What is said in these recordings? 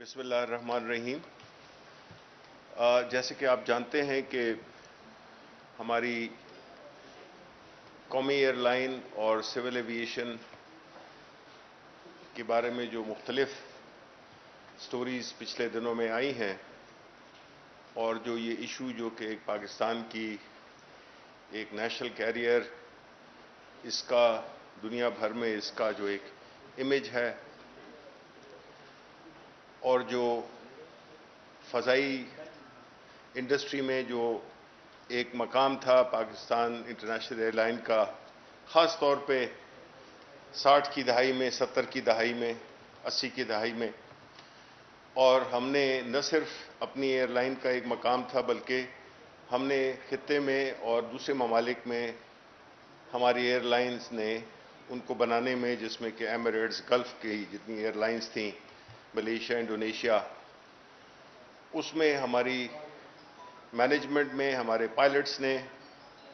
بسم اللہ الرحمن الرحیم۔ جیسے کہ آپ جانتے ہیں کہ ہماری قومی ایئر لائن اور سول ایویشن کے بارے میں جو مختلف سٹوریز پچھلے دنوں میں آئی ہیں اور جو یہ ایشو جو کہ ایک پاکستان کی ایک نیشنل کیریئر اس کا دنیا بھر میں اس کا جو ایک امیج ہے اور جو فضائی انڈسٹری میں جو ایک مقام تھا پاکستان انٹرنیشنل ایئر لائن کا، خاص طور پہ 60 کی دہائی میں، 70 کی دہائی میں، 80 کی دہائی میں، اور ہم نے نہ صرف اپنی ایئر لائن کا ایک مقام تھا بلکہ ہم نے خطے میں اور دوسرے ممالک میں ہماری ایئر لائنز نے ان کو بنانے میں، جس میں کہ ایمریٹس، گلف کی جتنی ایئر لائنز تھیں، ملیشیا، انڈونیشیا، اس میں ہماری مینجمنٹ میں ہمارے پائلٹس نے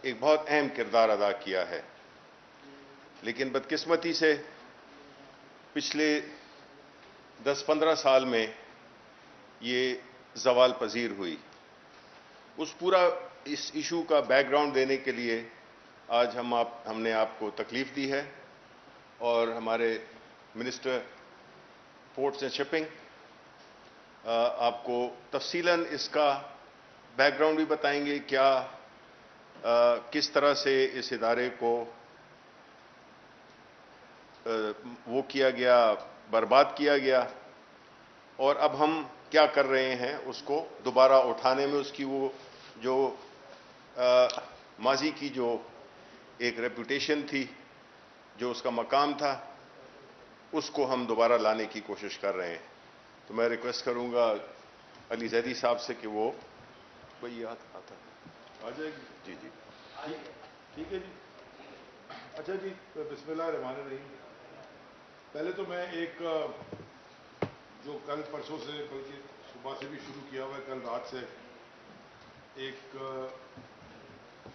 ایک بہت اہم کردار ادا کیا ہے۔ لیکن بدقسمتی سے پچھلے 10-15 سال میں یہ زوال پذیر ہوئی۔ اس ایشو کا بیک گراؤنڈ دینے کے لیے آج ہم نے آپ کو تکلیف دی ہے اور ہمارے منسٹر پورٹس اینڈ شپنگ آپ کو تفصیلاً اس کا بیک گراؤنڈ بھی بتائیں گے، کس طرح سے اس ادارے کو وہ کیا گیا، برباد کیا گیا، اور اب ہم کیا کر رہے ہیں اس کو دوبارہ اٹھانے میں، اس کی وہ جو ماضی کی جو ایک ریپوٹیشن تھی، جو اس کا مقام تھا، اس کو ہم دوبارہ لانے کی کوشش کر رہے ہیں۔ تو میں ریکویسٹ کروں گا علی زیدی صاحب سے کہ وہ کوئی آتا آ جائے گی۔ جی جی ٹھیک ہے جی۔ اچھا جی، بسم اللہ الرحمن الرحیم۔ پہلے تو میں ایک جو کل پرسوں سے بلکہ صبح سے بھی شروع کیا ہوا ہے، کل رات سے ایک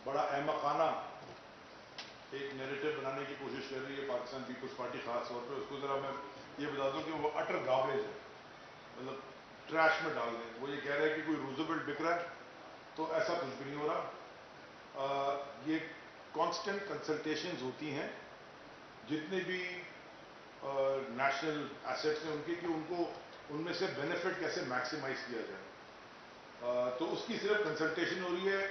بڑا احمقانہ ایک نیریٹو بنانے کی کوشش کر رہی ہے پاکستان پیپلز پارٹی، خاص طور پہ اس کو ذرا میں یہ بتا دوں کہ وہ اٹر گاربیج ہے، مطلب ٹریش میں ڈال دیں۔ وہ یہ کہہ رہے ہیں کہ کوئی روزویلٹ بک رہا ہے، تو ایسا کچھ بھی نہیں ہو رہا۔ یہ کانسٹنٹ کنسلٹیشنز ہوتی ہیں جتنے بھی نیشنل ایسیٹس ہیں ان کی، کہ ان کو ان میں سے بینیفٹ کیسے میکسیمائز کیا جائے، تو اس کی صرف کنسلٹیشن ہو رہی ہے۔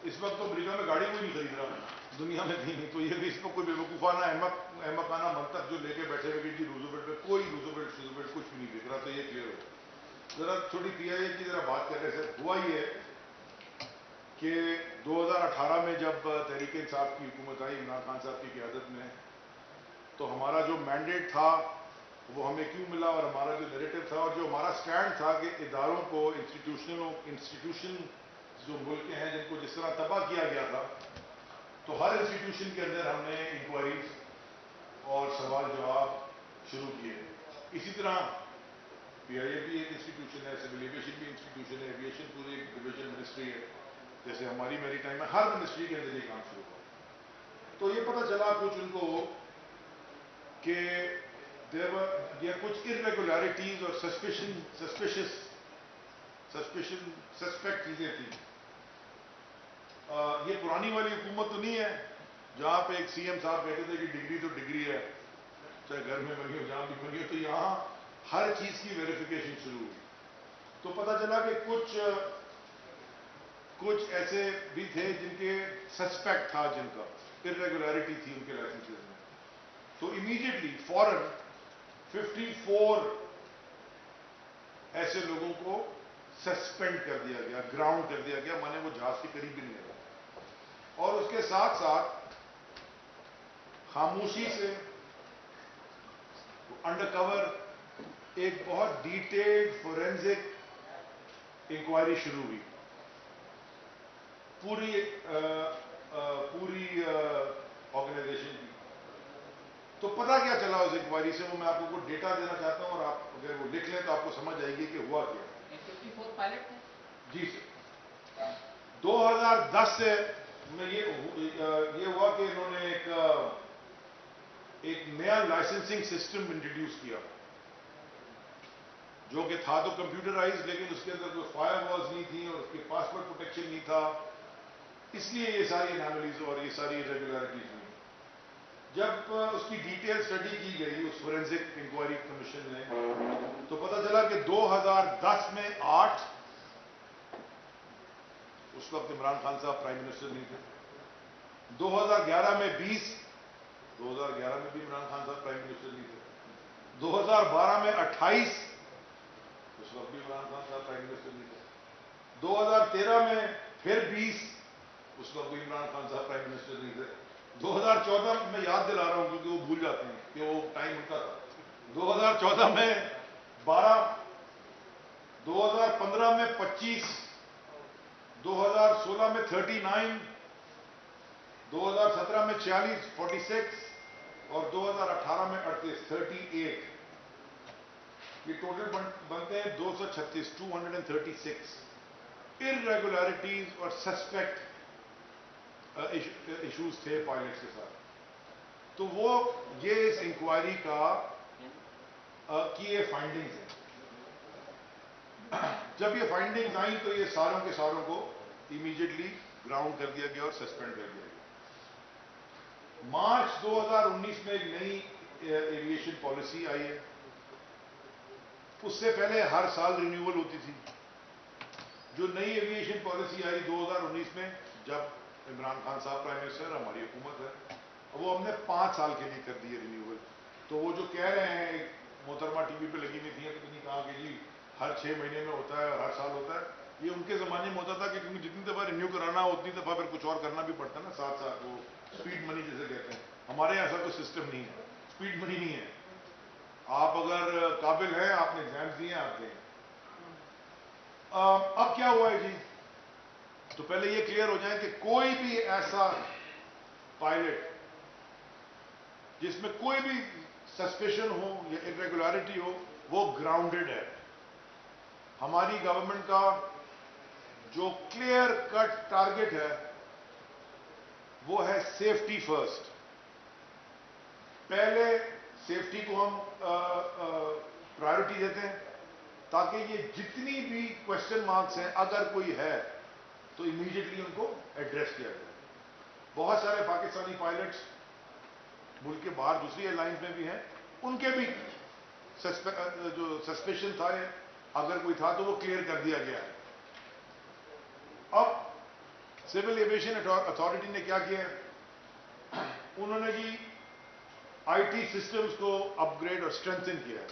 اس وقت تو امریکہ میں گاڑی کوئی نہیں خرید رہا، دنیا میں بھی نہیں، تو یہ بھی اس میں کوئی بے وقوفانہ احمقانہ منطق جو لے کے بیٹھے ہوئے کہ روزویلٹ میں کوئی روزویلٹ کچھ بھی نہیں دیکھ رہا، تو یہ کلیئر ہو۔ ذرا تھوڑی پی آئی اے کی ذرا بات کر رہے تھے۔ ہوا یہ ہے کہ 2018 میں جب تحریک انصاف کی حکومت آئی عمران خان صاحب کی قیادت میں، تو ہمارا جو مینڈیٹ تھا وہ ہمیں کیوں ملا، اور ہمارا جو نیریٹو تھا اور جو ہمارا سٹینڈ تھا کہ اداروں کو، انسٹیٹیوشن جو ملک ہیں جن کو جس طرح تباہ کیا گیا تھا، تو ہر انسٹیٹیوشن کے اندر ہم نے انکوائریز اور سوال جواب شروع کیے۔ اسی طرح پی آئی اے بھی ایک انسٹیٹیوشن ہے، سول ایویشن بھی انسٹیٹیوشن ہے، ایویشن پوری ایک ڈویژن منسٹری ہے، جیسے ہماری میری ٹائم ہے، ہر منسٹری کے اندر یہ کام شروع ہوا۔ تو یہ پتہ چلا کچھ ان کو کہ یہ کچھ irregularities اور سسپیکٹ چیزیں تھیں۔ یہ پرانی والی حکومت تو نہیں ہے جہاں پہ ایک سی ایم صاحب کہتے تھے کہ ڈگری تو ڈگری ہے، چاہے گھر میں بنی ہو جہاں بھی بنی ہو، تو یہاں ہر چیز کی ویریفیکیشن شروع ہوئی۔ تو پتہ چلا کہ کچھ ایسے بھی تھے جن کے سسپیکٹ تھا، جن کا irregularity تھی ان کے لائسنسز میں، تو امیڈیٹلی فوراً 54 ایسے لوگوں کو سسپینڈ کر دیا گیا، گراؤنڈ کر دیا گیا، مانے وہ جہاز کے قریب بھی نہیں آیا۔ اور اس کے ساتھ ساتھ خاموشی سے انڈر کور ایک بہت ڈیٹیلڈ فورینزک انکوائری شروع ہوئی پوری آرگنائزیشن کی۔ تو پتہ کیا چلا اس انکوائری سے، وہ میں آپ کو کچھ ڈیٹا دینا چاہتا ہوں، اور آپ اگر وہ لکھ لیں تو آپ کو سمجھ آئے گی کہ ہوا کیا۔ 54 پائلٹ ہیں جی سر، 2010 سے میں یہ ہوا کہ انہوں نے ایک نیا لائسنسنگ سسٹم انٹروڈیوس کیا، جو کہ تھا تو کمپیوٹرائز لیکن اس کے اندر کوئی فائر والز نہیں تھی اور اس کے پاسورڈ پروٹیکشن نہیں تھا، اس لیے یہ ساری انالولیز اور یہ ساری ریگولرٹیز ہوئی۔ جب اس کی ڈیٹیل اسٹڈی کی گئی اس فورینسک انکوائری کمیشن نے، تو پتہ چلا کہ 2010 میں 8، اس وقت عمران خان صاحب پرائم منسٹر نہیں تھے، 2011 میں 20، 2011 میں بھی عمران خان صاحب پرائم منسٹر نہیں تھے، 2012 میں 28، اس وقت بھی عمران خان صاحب پرائم منسٹر نہیں تھے، 2013 میں پھر 20، اس وقت بھی عمران خان صاحب پرائم منسٹر نہیں تھے، 2014 میں یاد دلا رہا ہوں کیونکہ وہ بھول جاتے ہیں کہ وہ ٹائم ان کا تھا، 2014 میں 12، 2015 میں 25، 2016 میں 39، 2017 میں 46 46 اور 2018 میں 38۔ یہ ٹوٹل بنتے ہیں 236، 236 irregularities اور سسپیکٹ ایشوز تھے پائلٹس کے ساتھ۔ تو وہ یہ اس انکوائری کی یہ فائنڈنگز ہیں۔ جب یہ فائنڈنگز آئیں تو یہ ساروں کے ساروں کو امیڈیٹلی گراؤنڈ کر دیا گیا اور سسپینڈ کر دیا گیا۔ مارچ 2019 میں ایک نئی ایویشن پالیسی آئی ہے، اس سے پہلے ہر سال رینیول ہوتی تھی۔ جو نئی ایویشن پالیسی آئی 2019 میں، جب عمران خان صاحب پرائم منسٹر، ہماری حکومت ہے، وہ ہم نے 5 سال کے لیے کر دی ہے رینیول۔ تو وہ جو کہہ رہے ہیں، محترمہ ٹی وی پہ لگی ہوئی تھی تو نہیں کہا کہ جی ہر 6 مہینے میں ہوتا ہے اور ہر سال ہوتا ہے، یہ ان کے زمانے میں ہوتا تھا کہ کیونکہ جتنی دفعہ رینیو کرانا ہو اتنی دفعہ پھر کچھ اور کرنا بھی پڑتا ہے نا، ساتھ ساتھ وہ اسپیڈ منی جیسے کہتے ہیں۔ ہمارے یہاں ایسا کوئی سسٹم نہیں ہے، اسپیڈ منی نہیں ہے، آپ اگر قابل ہیں، آپ نے ایگزامس دیے ہیں، آپ دیں۔ اب کیا ہوا ہے جی؟ تو پہلے یہ کلیئر ہو جائے کہ کوئی بھی ایسا پائلٹ جس میں کوئی بھی سسپیشن ہو یا irregularity ہو، وہ گراؤنڈڈ ہے۔ ہماری گورنمنٹ کا جو کلیئر کٹ ٹارگٹ ہے وہ ہے سیفٹی فرسٹ۔ پہلے سیفٹی کو ہم پرائیورٹی دیتے ہیں تاکہ یہ جتنی بھی کوشچن مارکس ہیں اگر کوئی ہے تو امیڈیٹلی ان کو ایڈریس کیا جائے۔ بہت سارے پاکستانی پائلٹس ملک کے باہر دوسری ایئر لائنز میں بھی ہیں، ان کے بھی جو سسپیشن تھا اگر کوئی تھا تو وہ کلیئر کر دیا گیا ہے۔ اب سول ایویشن اتھارٹی نے کیا کیا ہے؟ انہوں نے جی آئی ٹی سسٹمز کو اپ گریڈ اور اسٹرینتھن کیا ہے۔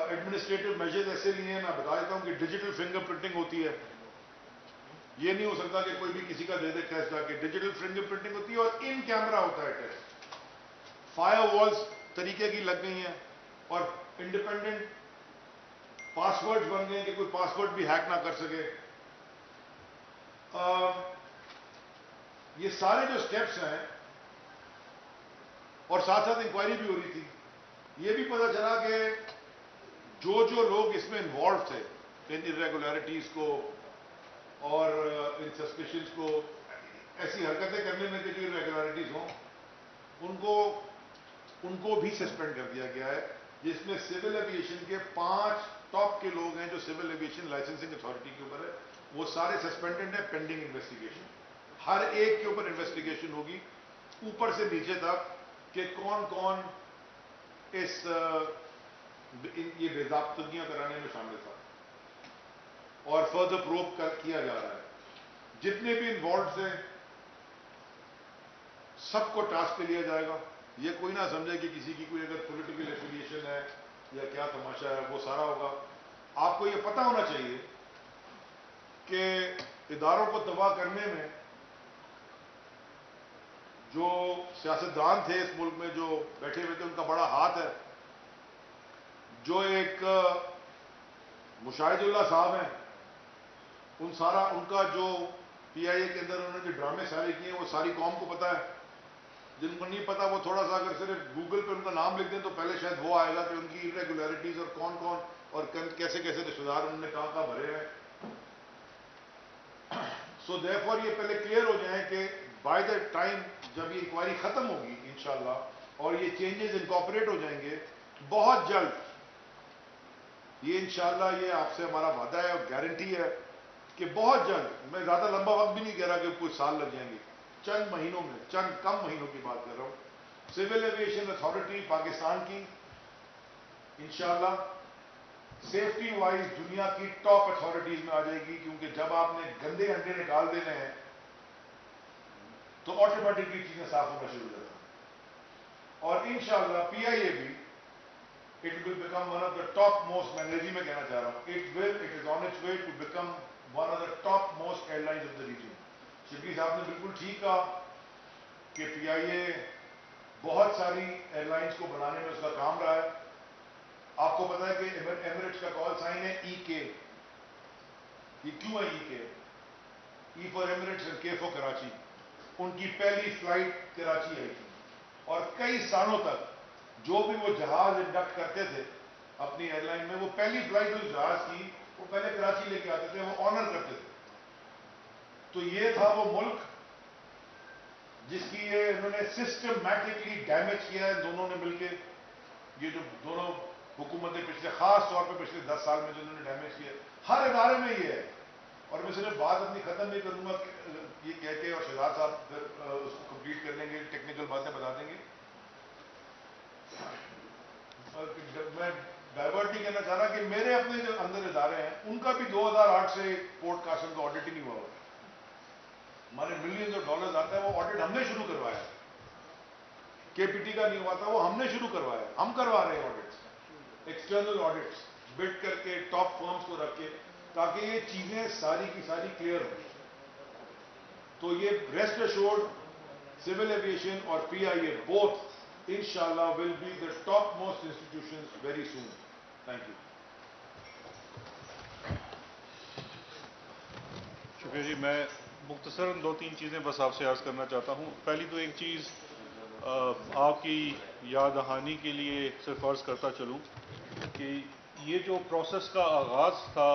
ایڈمنسٹریٹو میجرز ایسے لیے ہیں، میں بتا دیتا ہوں کہ ڈیجیٹل فنگر پرنٹنگ ہوتی ہے۔ یہ نہیں ہو سکتا کہ کوئی بھی کسی کا دے دے ٹیسٹ جا کے، ڈیجیٹل فنگر پرنٹنگ ہوتی ہے اور ان کیمرہ ہوتا ہے ٹیسٹ۔ فائر والز طریقے کی لگ گئی ہیں اور انڈیپینڈنٹ پاسورڈ بن گئے کہ کوئی پاسورڈ بھی ہیک نہ کر سکے۔ یہ سارے جو سٹیپس ہیں، اور ساتھ ساتھ انکوائری بھی ہو رہی تھی، یہ بھی پتہ چلا کہ جو لوگ اس میں انوالو تھے ان irregularities کو اور ان سسپیشنز کو، ایسی حرکتیں کرنے میں کہ جو irregularities ہوں، ان کو بھی سسپینڈ کر دیا گیا ہے، جس میں سول ایویشن کے 5 ٹاپ کے لوگ ہیں جو سول ایویشن لائسنسنگ اتھارٹی کے اوپر ہے، وہ سارے سسپینڈڈ ہیں پینڈنگ انویسٹیگیشن۔ ہر ایک کے اوپر انویسٹیگیشن ہوگی اوپر سے نیچے تک کہ کون کون یہ بے ضابطگیاں کرانے میں شامل تھا، اور فردر پروب کیا جا رہا ہے۔ جتنے بھی انوالوڈ ہیں سب کو ٹاسک پہ لیا جائے گا۔ یہ کوئی نہ سمجھے کہ کسی کی کوئی اگر پولیٹیکل ایفیلیشن ہے یا کیا تماشا ہے، وہ سارا ہوگا۔ آپ کو یہ پتہ ہونا چاہیے کہ اداروں کو تباہ کرنے میں جو سیاستدان تھے اس ملک میں جو بیٹھے ہوئے تھے، ان کا بڑا ہاتھ ہے۔ جو ایک مشاہد اللہ صاحب ہیں، ان کا جو پی آئی اے کے اندر انہوں نے جو ڈرامے سارے کیے ہیں وہ ساری قوم کو پتہ ہے۔ جن کو نہیں پتا وہ تھوڑا سا اگر صرف گوگل پہ ان کا نام لکھ دیں تو پہلے شاید وہ آئے گا کہ ان کی irregularities اور کون کون اور کیسے کیسے رشتہ دار انہوں نے کہاں بھرے ہیں۔ سو دیئرفور یہ پہلے کلیئر ہو جائیں کہ بائی دا ٹائم جب یہ انکوائری ختم ہوگی انشاءاللہ اور یہ چینجز انکارپوریٹ ہو جائیں گے، بہت جلد یہ انشاءاللہ یہ آپ سے ہمارا وعدہ ہے اور گارنٹی ہے کہ بہت جلد، میں زیادہ لمبا وقت بھی نہیں کہہ رہا کہ کچھ سال لگ جائیں گے، چند مہینوں میں، چند کم مہینوں کی بات کر رہا ہوں، سول ایویشن اتھارٹی پاکستان کی انشاءاللہ سیفٹی وائز دنیا کی ٹاپ اتھارٹیز میں آ جائے گی، کیونکہ جب آپ نے گندے انڈے نکال دینے ہیں تو آٹومیٹکلی چیزیں صاف ہونا شروع ہو جاتی ہیں۔ اور انشاءاللہ پی آئی اے بھی it will become one of the top most، میں انگریزی میں کہنا چاہ رہا ہوں، it is on its way to become one of the top most airlines of the region۔ Shibli صاحب نے بالکل ٹھیک کہا کہ پی آئی اے بہت ساری ایئر لائنس کو بنانے میں اس کا کام رہا ہے۔ آپ کو پتا ہے کہ ایمریٹس کا کال سائن ہے ای کے، یہ کیوں ہے ای کے؟ ای فار ایمریٹس اور کے فار کراچی۔ ان کی پہلی فلائٹ کراچی آئی تھی اور کئی سالوں تک جو بھی وہ جہاز انڈکٹ کرتے تھے اپنی ایئر لائن میں، وہ پہلی فلائٹ اس جہاز کی وہ پہلے کراچی لے کے آتے تھے، وہ آنر کرتے تھے۔ تو یہ تھا وہ ملک جس کی یہ انہوں نے سسٹمیٹکلی ڈیمیج کیا ہے، دونوں نے مل کے، یہ جو دونوں حکومتیں پچھلے، خاص طور پہ پچھلے 10 سال میں جو انہوں نے ڈیمیج کیا ہے، ہر ادارے میں یہ ہے۔ اور میں صرف بات اپنی ختم نہیں کروں گا یہ کہہ کے، اور شہزاد صاحب پھر اس کو کمپلیٹ کر لیں گے، ٹیکنیکل باتیں بتا دیں گے۔ میں ڈائیورٹ نہیں کرنا چاہ رہا کہ میرے اپنے جو اندر ادارے ہیں ان کا بھی 2008 سے پورٹ قاسم کا آڈٹ ہی نہیں ہوا ہوا۔ ہمارے ملینز آف ڈالرز آتا ہے، وہ آڈٹ ہم نے شروع کروایا، کے پی ٹی کا نہیں ہوا تھا، وہ ہم نے شروع کروایا، ہم کروا رہے ہیں آڈٹس، ایکسٹرنل آڈٹس بڈ کر کے ٹاپ فرمز کو رکھ کے، تاکہ یہ چیزیں ساری کی ساری کلیئر ہوں۔ تو یہ ریسٹ ایشورڈ سول ایویشن اور پی آئی a both inshallah will be the topmost institutions very soon. Thank you. شکریہ جی، میں مختصراً 2-3 چیزیں بس آپ سے عرض کرنا چاہتا ہوں۔ پہلی تو ایک چیز آپ کی یاد دہانی کے لیے صرف عرض کرتا چلوں کہ یہ جو پروسیس کا آغاز تھا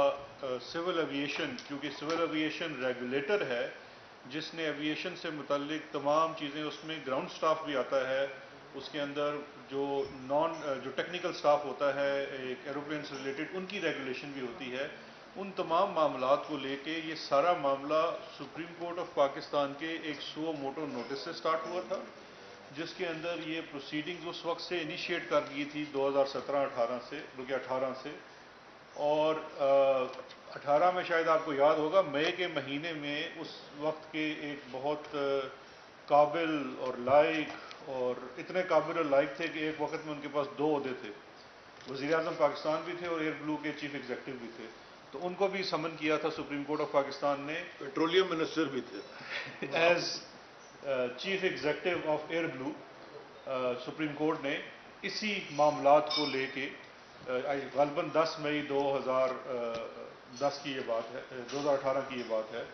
سول ایویشن، کیونکہ سول ایویشن ریگولیٹر ہے جس نے ایویشن سے متعلق تمام چیزیں، اس میں گراؤنڈ سٹاف بھی آتا ہے، اس کے اندر جو ٹیکنیکل سٹاف ہوتا ہے ایک ایروپلین سے ریلیٹڈ، ان کی ریگولیشن بھی ہوتی ہے۔ ان تمام معاملات کو لے کے یہ سارا معاملہ سپریم کورٹ آف پاکستان کے ایک سو موٹو نوٹس سے سٹارٹ ہوا تھا، جس کے اندر یہ پروسیڈنگز اس وقت سے انیشیٹ کر دی تھی 2017-18 سے، بلکہ 18 سے، اور 18 میں شاید آپ کو یاد ہوگا مئی کے مہینے میں اس وقت کے ایک بہت قابل اور لائق، اور اتنے قابل اور لائق تھے کہ ایک وقت میں ان کے پاس 2 عہدے تھے، وزیر اعظم پاکستان بھی تھے اور ایئر بلو کے چیف ایگزیکٹو بھی تھے، تو ان کو بھی سمن کیا تھا سپریم کورٹ آف پاکستان نے، پیٹرولیم منسٹر بھی تھے as chief executive of Air Blue. Supreme court نے اسی معاملات کو لے کے غالباً 10 مئی 2010 کی یہ بات ہے، 2018 کی یہ بات ہے،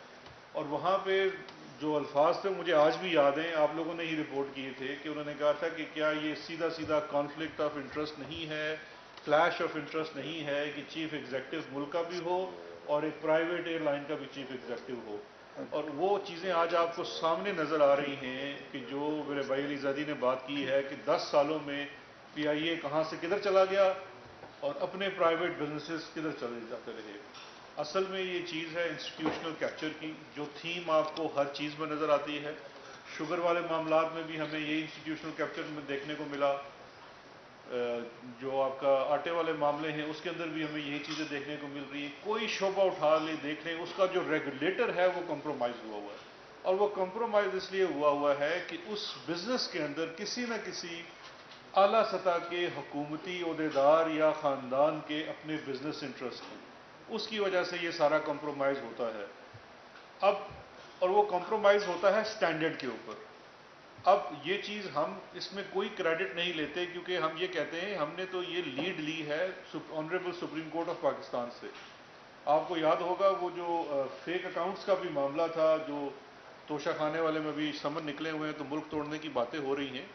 اور وہاں پہ جو الفاظ تھے مجھے آج بھی یاد ہیں، آپ لوگوں نے ہی رپورٹ کیے تھے کہ انہوں نے کہا تھا کہ کیا یہ سیدھا سیدھا کانفلکٹ آف انٹرسٹ نہیں ہے، کلیش آف انٹرسٹ نہیں ہے کہ چیف ایگزیکٹو ملک کا بھی ہو اور ایک پرائیویٹ ایئر لائن کا بھی چیف ایگزیکٹو ہو۔ اور وہ چیزیں آج آپ کو سامنے نظر آ رہی ہیں کہ جو میرے بھائی علی زادی نے بات کی ہے کہ 10 سالوں میں پی آئی اے کہاں سے کدھر چلا گیا اور اپنے پرائیویٹ بزنسز کدھر چلے جاتے رہے۔ اصل میں یہ چیز ہے انسٹیٹیوشنل کیپچر کی، جو تھیم آپ کو ہر چیز میں نظر آتی ہے۔ شوگر والے معاملات میں بھی ہمیں یہی انسٹیٹیوشنل کیپچر میں دیکھنے کو ملا، جو آپ کا آٹے والے معاملے ہیں اس کے اندر بھی ہمیں یہی چیزیں دیکھنے کو مل رہی ہیں۔ کوئی شعبہ اٹھا لیں دیکھ لیں، اس کا جو ریگولیٹر ہے وہ کمپرومائز ہوا ہوا ہے، اور وہ کمپرومائز اس لیے ہوا ہے کہ اس بزنس کے اندر کسی نہ کسی اعلیٰ سطح کے حکومتی عہدیدار یا خاندان کے اپنے بزنس انٹرسٹ ہیں، اس کی وجہ سے یہ سارا کمپرومائز ہوتا ہے۔ اب اور وہ کمپرومائز ہوتا ہے سٹینڈرڈ کے اوپر۔ اب یہ چیز ہم اس میں کوئی کریڈٹ نہیں لیتے، کیونکہ ہم یہ کہتے ہیں ہم نے تو یہ لیڈ لی ہے honourable supreme court of Pakistan سے۔ آپ کو یاد ہوگا وہ جو فیک اکاؤنٹس کا بھی معاملہ تھا، جو توشہ خانے والے میں بھی سمن نکلے ہوئے ہیں تو ملک توڑنے کی باتیں ہو رہی ہیں،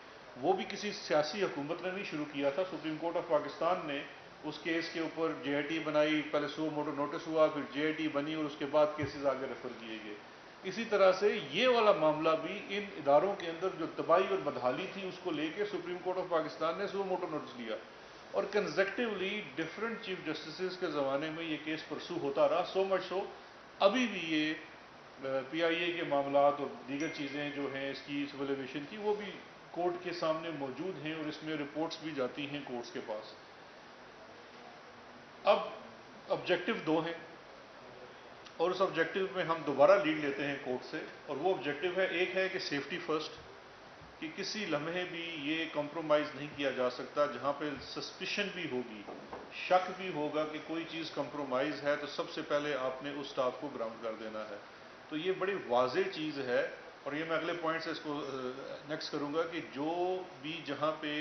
وہ بھی کسی سیاسی حکومت نے نہیں شروع کیا تھا، سپریم کورٹ آف پاکستان نے اس کیس کے اوپر جے آئی ٹی بنائی، پہلے سو موٹو نوٹس ہوا، پھر جے آئی ٹی بنی اور اس کے بعد کیسز آگے ریفر کیے گئے۔ اسی طرح سے یہ والا معاملہ بھی ان اداروں کے اندر جو تباہی اور بدحالی تھی اس کو لے کے سپریم کورٹ آف پاکستان نے سو موٹو نوٹس لیا، اور کنزیکٹولی ڈفرینٹ چیف جسٹسز کے زمانے میں یہ کیس پرسو ہوتا رہا، سو مچ سو ابھی بھی یہ پی آئی اے کے معاملات اور دیگر چیزیں جو ہیں اس کی سول ایویشن کی وہ بھی کورٹ کے سامنے موجود ہیں، اور اس میں رپورٹس بھی جاتی ہیں کورٹس کے پاس۔ اب آبجیکٹو دو ہیں، اور اس آبجیکٹو میں ہم دوبارہ لیڈ لیتے ہیں کورٹ سے، اور وہ آبجیکٹو ہے، ایک ہے کہ سیفٹی فرسٹ، کہ کسی لمحے بھی یہ کمپرومائز نہیں کیا جا سکتا، جہاں پہ سسپیشن بھی ہوگی، شک بھی ہوگا کہ کوئی چیز کمپرومائز ہے، تو سب سے پہلے آپ نے اس سٹاف کو گراؤنڈ کر دینا ہے۔ تو یہ بڑی واضح چیز ہے، اور یہ میں اگلے پوائنٹ سے اس کو نیکسٹ کروں گا کہ جو بھی جہاں پہ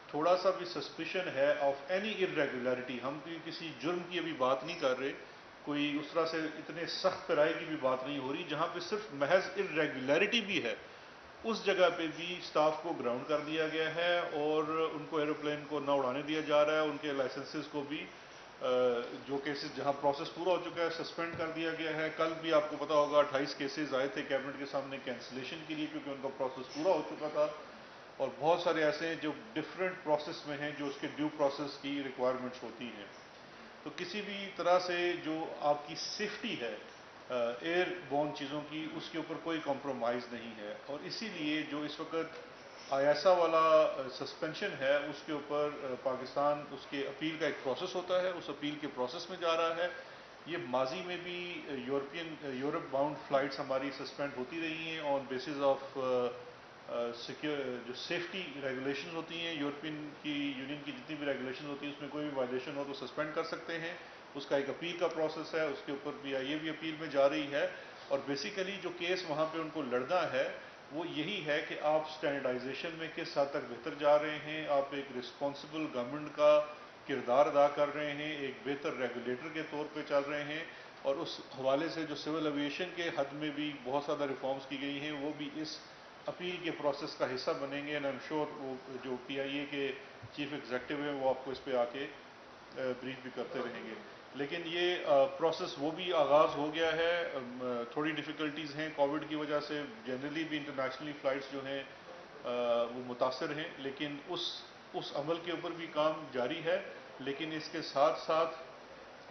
تھوڑا سا بھی سسپیشن ہے آف اینی ارریگولیرٹی، ہم کسی جرم کی ابھی بات نہیں کر رہے، کوئی اس طرح سے اتنے سخت پیرائی کی بھی بات نہیں ہو رہی، جہاں پہ صرف محض ارریگولیرٹی بھی ہے، اس جگہ پہ بھی سٹاف کو گراؤنڈ کر دیا گیا ہے، اور ان کو ایروپلین کو نہ اڑانے دیا جا رہا ہے، ان کے لائسنسز کو بھی جو کیسز جہاں پروسیس پورا ہو چکا ہے سسپینڈ کر دیا گیا ہے۔ کل بھی آپ کو پتا ہوگا 28 کیسز آئے تھے کیبنٹ کے سامنے کینسلیشن کے لیے، کیونکہ ان کا پروسیس پورا ہو چکا تھا، اور بہت سارے ایسے ہیں جو ڈفرینٹ پروسیس میں ہیں جو اس کے ڈیو پروسیس کی ریکوائرمنٹس ہوتی ہیں۔ تو کسی بھی طرح سے جو آپ کی سیفٹی ہے ایئر بورن چیزوں کی، اس کے اوپر کوئی کمپرومائز نہیں ہے، اور اسی لیے جو اس وقت آیاسا والا سسپینشن ہے اس کے اوپر پاکستان اس کے اپیل کا ایک پروسیس ہوتا ہے، اس اپیل کے پروسیس میں جا رہا ہے۔ یہ ماضی میں بھی یورپ باؤنڈ فلائٹس ہماری سسپینڈ ہوتی رہی ہیں آن بیسز آف جو سیفٹی ریگولیشن ہوتی ہیں، یورپین کی یونین کی جتنی بھی ریگولیشن ہوتی ہیں اس میں کوئی بھی وائلیشن ہو تو سسپینڈ کر سکتے ہیں۔ اس کا ایک اپیل کا پروسیس ہے، اس کے اوپر پی آئی اے بھی اپیل میں جا رہی ہے، اور بیسیکلی جو کیس وہاں پہ ان کو لڑنا ہے وہ یہی ہے کہ آپ سٹینڈرڈائزیشن میں کس حد تک بہتر جا رہے ہیں، آپ ایک رسپانسبل گورنمنٹ کا کردار ادا کر رہے ہیں، ایک بہتر ریگولیٹر کے طور پہ چل رہے ہیں، اور اس حوالے سے جو سول ایویشن کے حد میں بھی بہت زیادہ ریفارمز کی گئی ہیں وہ بھی اس اپیل کے پروسیس کا حصہ بنیں گے، اینڈ آئی ایم شیور وہ جو پی آئی اے کے چیف ایگزیکٹو ہیں وہ آپ کو اس پہ آ کے بریف بھی کرتے رہیں گے۔ لیکن یہ پروسیس وہ بھی آغاز ہو گیا ہے، تھوڑی ڈیفیکلٹیز ہیں کووڈ کی وجہ سے، جنرلی بھی انٹرنیشنلی فلائٹس جو ہیں وہ متاثر ہیں، لیکن اس عمل کے اوپر بھی کام جاری ہے۔ لیکن اس کے ساتھ ساتھ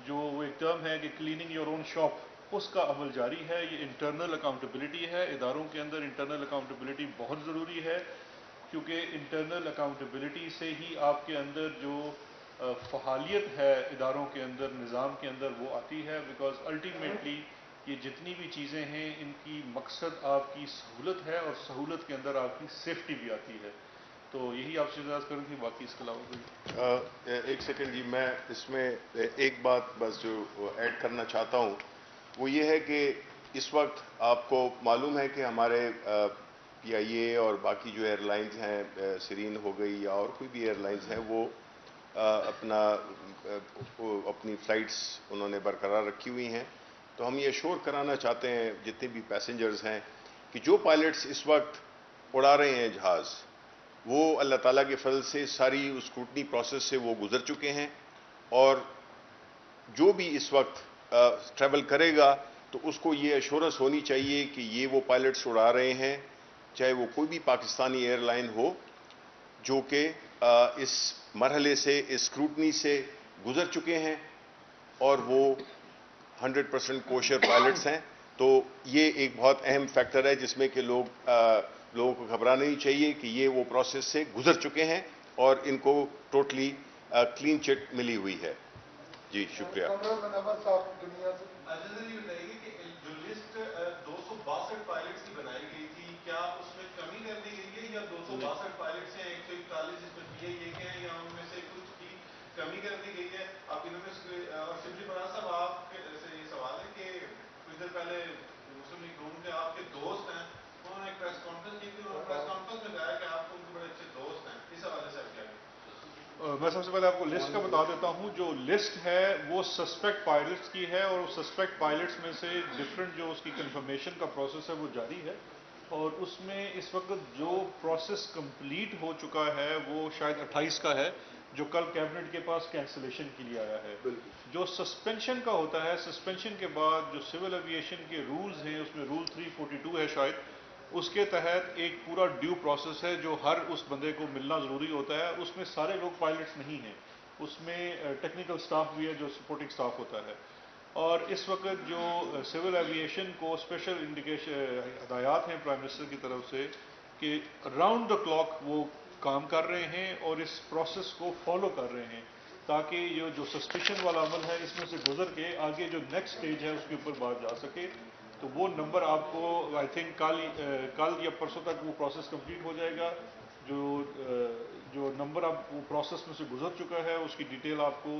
جو وہ ایک ٹرم ہے کہ کلیننگ یور اون شاپ، اس کا عمل جاری ہے۔ یہ انٹرنل اکاؤنٹیبلٹی ہے، اداروں کے اندر انٹرنل اکاؤنٹیبلٹی بہت ضروری ہے، کیونکہ انٹرنل اکاؤنٹیبلٹی سے ہی آپ کے اندر جو فعالیت ہے اداروں کے اندر، نظام کے اندر، وہ آتی ہے، بیکاز الٹیمیٹلی یہ جتنی بھی چیزیں ہیں ان کی مقصد آپ کی سہولت ہے، اور سہولت کے اندر آپ کی سیفٹی بھی آتی ہے۔ تو یہی آپ سے اجازت کروں گی، باقی اس کے علاوہ کوئی ایک سیکنڈ جی، میں اس میں ایک بات بس جو ایڈ کرنا چاہتا ہوں وہ یہ ہے کہ اس وقت آپ کو معلوم ہے کہ ہمارے پی آئی اے اور باقی جو ایئر لائنز ہیں، سیرین ہو گئی یا اور کوئی بھی ایئر لائنز ہیں، وہ اپنی فلائٹس انہوں نے برقرار رکھی ہوئی ہیں۔ تو ہم یہ اشور کرانا چاہتے ہیں جتنے بھی پیسنجرز ہیں کہ جو پائلٹس اس وقت اڑا رہے ہیں جہاز، وہ اللہ تعالیٰ کے فضل سے ساری اسکروٹنی پروسیس سے وہ گزر چکے ہیں، اور جو بھی اس وقت ٹریول کرے گا تو اس کو یہ ایشورنس ہونی چاہیے کہ یہ وہ پائلٹس اڑا رہے ہیں، چاہے وہ کوئی بھی پاکستانی ایئر لائن ہو، جو کہ اس مرحلے سے، اس اسکروٹنی سے گزر چکے ہیں، اور وہ 100% کوشر پائلٹس ہیں۔ تو یہ ایک بہت اہم فیکٹر ہے جس میں کہ لوگوں کو گھبرانا نہیں چاہیے کہ یہ وہ پروسیس سے گزر چکے ہیں اور ان کو ٹوٹلی کلین چٹ ملی ہوئی ہے۔ جی شکریہ۔ یہ بتائیے کہ جو لسٹ 262 پائلٹس کی بنائی گئی تھی، کیا اس میں کمی کر دی گئی ہے، یا 262 پائلٹس ہیں، 141 اس میں پی اے اے کے ہیں، یا ان میں سے کچھ کی کمی کر دی گئی ہے؟ آپ انہوں نے اور شبلی پرہان صاحب، آپ سے یہ سوال ہے کہ کچھ دیر پہلے مسلم لیگ نون کے آپ کے دوست ہیں، انہوں نے ایک پریس کانفرنس کی تھی، اور پریس کانفرنس میں کہا کہ آپ ان کے بڑے اچھے دوست ہیں، اس حوالے سے آپ کیا کہیں؟ میں سب سے پہلے آپ کو لسٹ کا بتا دیتا ہوں۔ جو لسٹ ہے وہ سسپیکٹ پائلٹس کی ہے، اور سسپیکٹ پائلٹس میں سے ڈفرینٹ جو اس کی کنفرمیشن کا پروسیس ہے وہ جاری ہے، اور اس میں اس وقت جو پروسیس کمپلیٹ ہو چکا ہے وہ شاید 28 کا ہے، جو کل کیبنٹ کے پاس کینسلیشن کے لیے آیا ہے۔ جو سسپینشن کا ہوتا ہے، سسپینشن کے بعد جو سول ایویشن کے رولز ہیں، اس میں رول 342 ہے شاید، اس کے تحت ایک پورا ڈیو پروسیس ہے جو ہر اس بندے کو ملنا ضروری ہوتا ہے۔ اس میں سارے لوگ پائلٹس نہیں ہیں، اس میں ٹیکنیکل سٹاف بھی ہے جو سپورٹنگ سٹاف ہوتا ہے. اور اس وقت جو سول ایویشن کو اسپیشل ہدایات ہیں پرائم منسٹر کی طرف سے کہ راؤنڈ دا کلاک وہ کام کر رہے ہیں اور اس پروسیس کو فالو کر رہے ہیں تاکہ یہ جو سسپیشن والا عمل ہے اس میں سے گزر کے آگے جو نیکسٹ سٹیج ہے اس کے اوپر بات جا سکے. تو وہ نمبر آپ کو آئی تھنک کل یا پرسوں تک وہ پروسیس کمپلیٹ ہو جائے گا. جو نمبر اب وہ پروسیس میں سے گزر چکا ہے اس کی ڈیٹیل آپ کو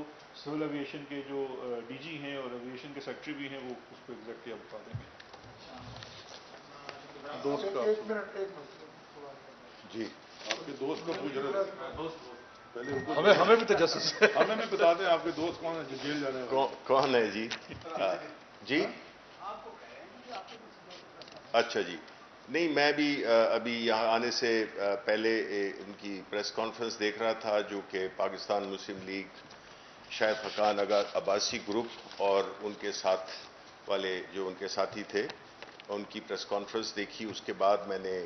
سول ایویشن کے جو ڈی جی ہیں اور ایویشن کے سیکٹری بھی ہیں وہ اس کو ایگزیکٹلی آپ بتا دیں گے. دوست کا جی آپ کے دوست کو پوچھ رہے تھے پہلے ان کو ہمیں بھی تجسس ہے. ہمیں بھی بتا دیں آپ کے دوست کون ہے جو جیل جانے والے کون ہے جی؟ جی اچھا جی. نہیں میں بھی ابھی یہاں آنے سے پہلے ان کی پریس کانفرنس دیکھ رہا تھا جو کہ پاکستان مسلم لیگ شاہد حقان عباسی گروپ اور ان کے ساتھ والے جو ان کے ساتھی تھے ان کی پریس کانفرنس دیکھی. اس کے بعد میں نے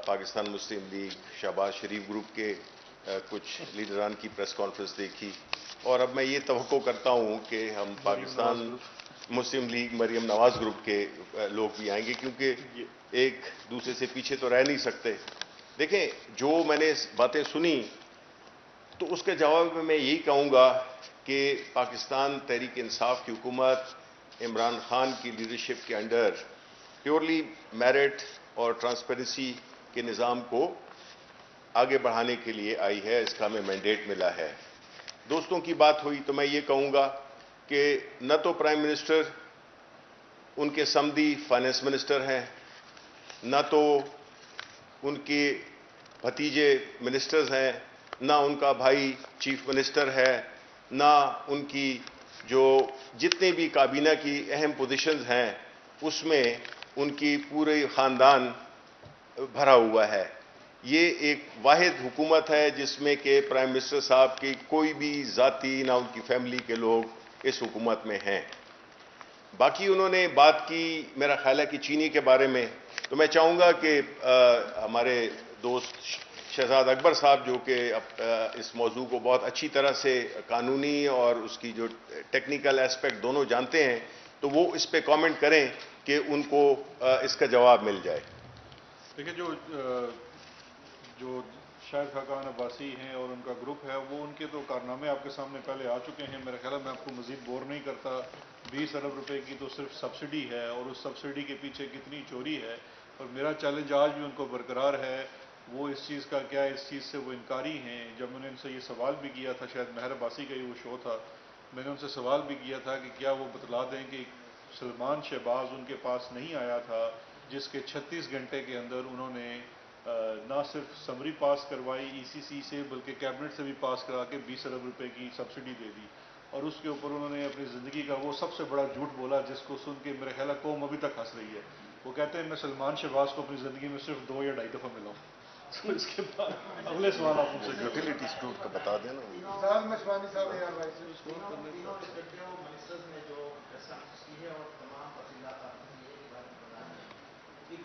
پاکستان مسلم لیگ شہباز شریف گروپ کے کچھ لیڈران کی پریس کانفرنس دیکھی. اور اب میں یہ توقع کرتا ہوں کہ ہم پاکستان مسلم لیگ مریم نواز گروپ کے لوگ بھی آئیں گے کیونکہ ایک دوسرے سے پیچھے تو رہ نہیں سکتے. دیکھیں جو میں نے باتیں سنی تو اس کے جواب میں یہی کہوں گا کہ پاکستان تحریک انصاف کی حکومت عمران خان کی لیڈرشپ کے انڈر پیورلی میرٹ اور ٹرانسپیرنسی کے نظام کو آگے بڑھانے کے لیے آئی ہے. اس کا ہمیں مینڈیٹ ملا ہے. دوستوں کی بات ہوئی تو میں یہ کہوں گا کہ نہ تو پرائم منسٹر ان کے سمدی فائنانس منسٹر ہیں نہ تو ان کے بھتیجے منسٹرز ہیں نہ ان کا بھائی چیف منسٹر ہے نہ ان کی جو جتنے بھی کابینہ کی اہم پوزیشنز ہیں اس میں ان کی پورے خاندان بھرا ہوا ہے. یہ ایک واحد حکومت ہے جس میں کہ پرائم منسٹر صاحب کی کوئی بھی ذاتی نہ ان کی فیملی کے لوگ اس حکومت میں ہیں. باقی انہوں نے بات کی میرا خیال ہے کہ چینی کے بارے میں تو میں چاہوں گا کہ ہمارے دوست شہزاد اکبر صاحب جو کہ اس موضوع کو بہت اچھی طرح سے قانونی اور اس کی جو ٹیکنیکل اسپیکٹ دونوں جانتے ہیں تو وہ اس پہ کامنٹ کریں کہ ان کو اس کا جواب مل جائے. دیکھیں جو شاہد حقان عباسی ہیں اور ان کا گروپ ہے وہ ان کے تو کارنامے آپ کے سامنے پہلے آ چکے ہیں. میرا خیال ہے میں آپ کو مزید بور نہیں کرتا. 20 ارب روپے کی تو صرف سبسڈی ہے اور اس سبسڈی کے پیچھے کتنی چوری ہے. اور میرا چیلنج آج بھی ان کو برقرار ہے. وہ اس چیز کا کیا اس چیز سے وہ انکاری ہیں. جب میں نے ان سے یہ سوال بھی کیا تھا شاید مہر عباسی کا ہی وہ شو تھا میں نے ان سے سوال بھی کیا تھا کہ کیا وہ بتلا دیں کہ سلمان شہباز ان کے پاس نہیں آیا تھا جس کے 36 گھنٹے کے اندر انہوں نے نہ صرف سمری پاس کروائی ای سی سی سے بلکہ کیبنٹ سے بھی پاس کرا کے 20 ارب روپے کی سبسڈی دے دی. اور اس کے اوپر انہوں نے اپنی زندگی کا وہ سب سے بڑا جھوٹ بولا جس کو سن کے میرے خیال ہے قوم ابھی تک ہنس رہی ہے. وہ کہتے ہیں میں سلمان شہباز کو اپنی زندگی میں صرف 2 یا 2.5 دفعہ ملا ہوں. اس کے بعد اگلے سوال آپ مجھ سے یوٹیلیٹیز کا بتا دینا.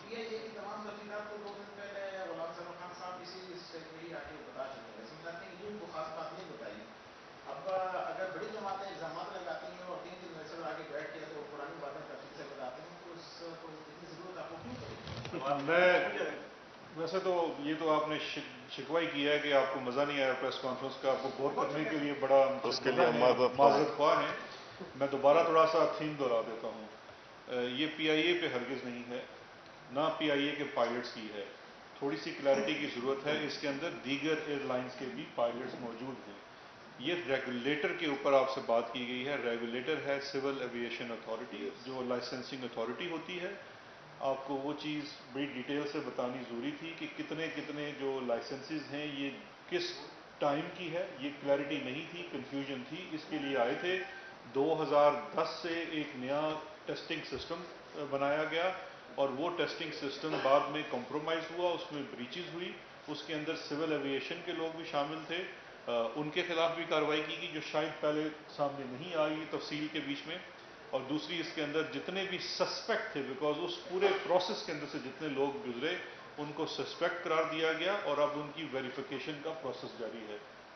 پی آئی اے کی تمام تفصیلات کو 2 دن پہلے غلام سلمان خان صاحب اسی اسٹیج پہ ہی آ کے بتا چکے ہیں. سمجھاتے ہیں کہ ان کو خاص بات نہیں بتائی. اب اگر بڑی جماعتیں الزامات لگاتی ہیں اور 3 دن منسٹر آگے بیٹھ کے تو پرانی باتیں تفصیل سے بتاتے ہیں تو اس کو اتنی ضرورت آپ کو کیوں پڑی؟ میں ویسے تو یہ تو آپ نے شکوہ کیا ہے کہ آپ کو مزہ نہیں آیا پریس کانفرنس کا. آپ کو بور کرنے کے لیے بڑا اس کے لیے معذرت خواہ ہیں. میں دوبارہ تھوڑا سا تھیم دہرا دیتا ہوں. یہ پی آئی اے پہ ہرگز نہیں ہے نہ پی آئی اے کے پائلٹس کی ہے. تھوڑی سی کلیئرٹی کی ضرورت ہے. اس کے اندر دیگر ایئر لائنس کے بھی پائلٹس موجود ہیں. یہ ریگولیٹر کے اوپر آپ سے بات کی گئی ہے. ریگولیٹر ہے سول ایویشن اتھارٹی جو لائسنسنگ اتھارٹی ہوتی ہے. آپ کو وہ چیز بڑی ڈیٹیل سے بتانی ضروری تھی کہ کتنے جو لائسنسز ہیں یہ کس ٹائم کی ہے. یہ کلیئرٹی نہیں تھی, کنفیوژن تھی. اس کے لیے آئے تھے 2010 سے ایک نیا ٹیسٹنگ سسٹم بنایا گیا اور وہ ٹیسٹنگ سسٹم بعد میں کمپرومائز ہوا. اس میں بریچز ہوئی. اس کے اندر سول ایویشن کے لوگ بھی شامل تھے. ان کے خلاف بھی کارروائی کی گئی جو شاید پہلے سامنے نہیں آئی تفصیل کے بیچ میں. اور دوسری اس کے اندر جتنے بھی سسپیکٹ تھے بیکاز اس پورے پروسیس کے اندر سے جتنے لوگ گزرے ان کو سسپیکٹ قرار دیا گیا اور اب ان کی ویریفیکیشن کا پروسیس جاری ہے.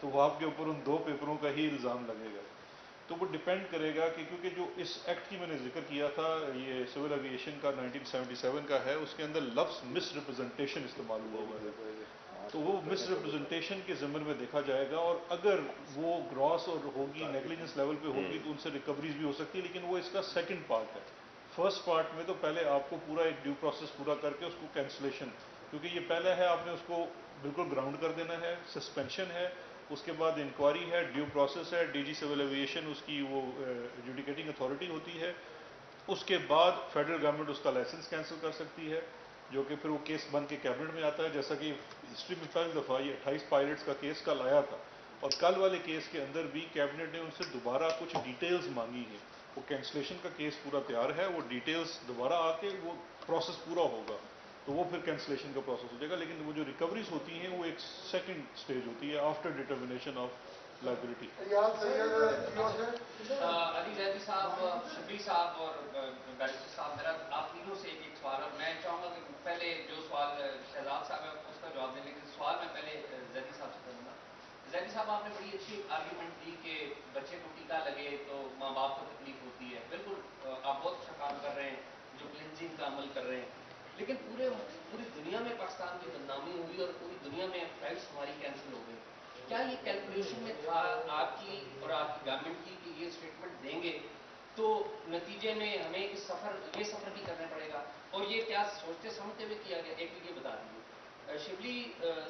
تو وہ آپ کے اوپر ان 2 پیپروں کا ہی الزام لگے گا. تو وہ ڈپینڈ کرے گا کہ کیونکہ جو اس ایکٹ کی میں نے ذکر کیا تھا یہ سول ایویشن کا 1977 کا ہے, اس کے اندر لفظ مس ریپرزنٹیشن استعمال ہوا ہوا ہے. تو وہ مس ریپرزنٹیشن کے ضمن میں دیکھا جائے گا, اور اگر وہ گراس اور ہوگی نیگلیجنس لیول پہ ہوگی تو ان سے ریکوریز بھی ہو سکتی ہے, لیکن وہ اس کا سیکنڈ پارٹ ہے. فرسٹ پارٹ میں تو پہلے آپ کو پورا ایک ڈیو پروسیس پورا کر کے اس کو کینسلیشن, کیونکہ یہ پہلا ہے آپ نے اس کو بالکل گراؤنڈ کر دینا ہے, سسپینشن ہے, اس کے بعد انکوائری ہے, ڈیو پروسیس ہے, ڈی جی سول ایویشن اس کی وہ ایڈجوڈیکیٹنگ اتھارٹی ہوتی ہے. اس کے بعد فیڈرل گورنمنٹ اس کا لائسنس کینسل کر سکتی ہے, جو کہ پھر وہ کیس بن کے کیبنٹ میں آتا ہے, جیسا کہ ہسٹری میں پہلی دفعہ یہ 28 پائلٹس کا کیس کل آیا تھا. اور کل والے کیس کے اندر بھی کیبنٹ نے ان سے دوبارہ کچھ ڈیٹیلز مانگی ہیں. وہ کینسلیشن کا کیس پورا تیار ہے, وہ ڈیٹیلز دوبارہ آ کے وہ پروسیس پورا ہوگا تو وہ پھر کینسلیشن کا پروسیس ہو جائے گا. لیکن وہ جو ریکوریز ہوتی ہیں وہ ایک سیکنڈ سٹیج ہوتی ہے آفٹر ڈٹرمنیشن آف لائبلٹی. علی زیدی صاحب, شبلی صاحب اور بیرسٹر صاحب, میرا آپ تینوں سے ایک سوال, اور میں چاہوں گا کہ پہلے جو سوال شہزاد صاحب ہے اس کا جواب دیں, لیکن سوال میں پہلے زیدی صاحب سے کروں گا. زیدی صاحب, آپ نے بڑی اچھی آرگیومنٹ دی کہ بچے کو ٹیکہ لگے تو ماں باپ کو تکلیف ہوتی ہے. بالکل آپ بہت اچھا کام کر رہے ہیں جو کلینزنگ کا عمل کر رہے ہیں, لیکن پوری دنیا میں پاکستان کی بدنامی ہوئی اور پوری دنیا میں فلائٹس ہماری کینسل ہو گئی. کیا یہ کیلکولیشن میں تھا آپ کی اور آپ کی گورنمنٹ کی کہ یہ اسٹیٹمنٹ دیں گے تو نتیجے میں ہمیں یہ سفر بھی کرنا پڑے گا, اور یہ کیا سوچتے سمجھتے ہوئے کیا گیا؟ ایک یہ بتا دیجیے. شبلی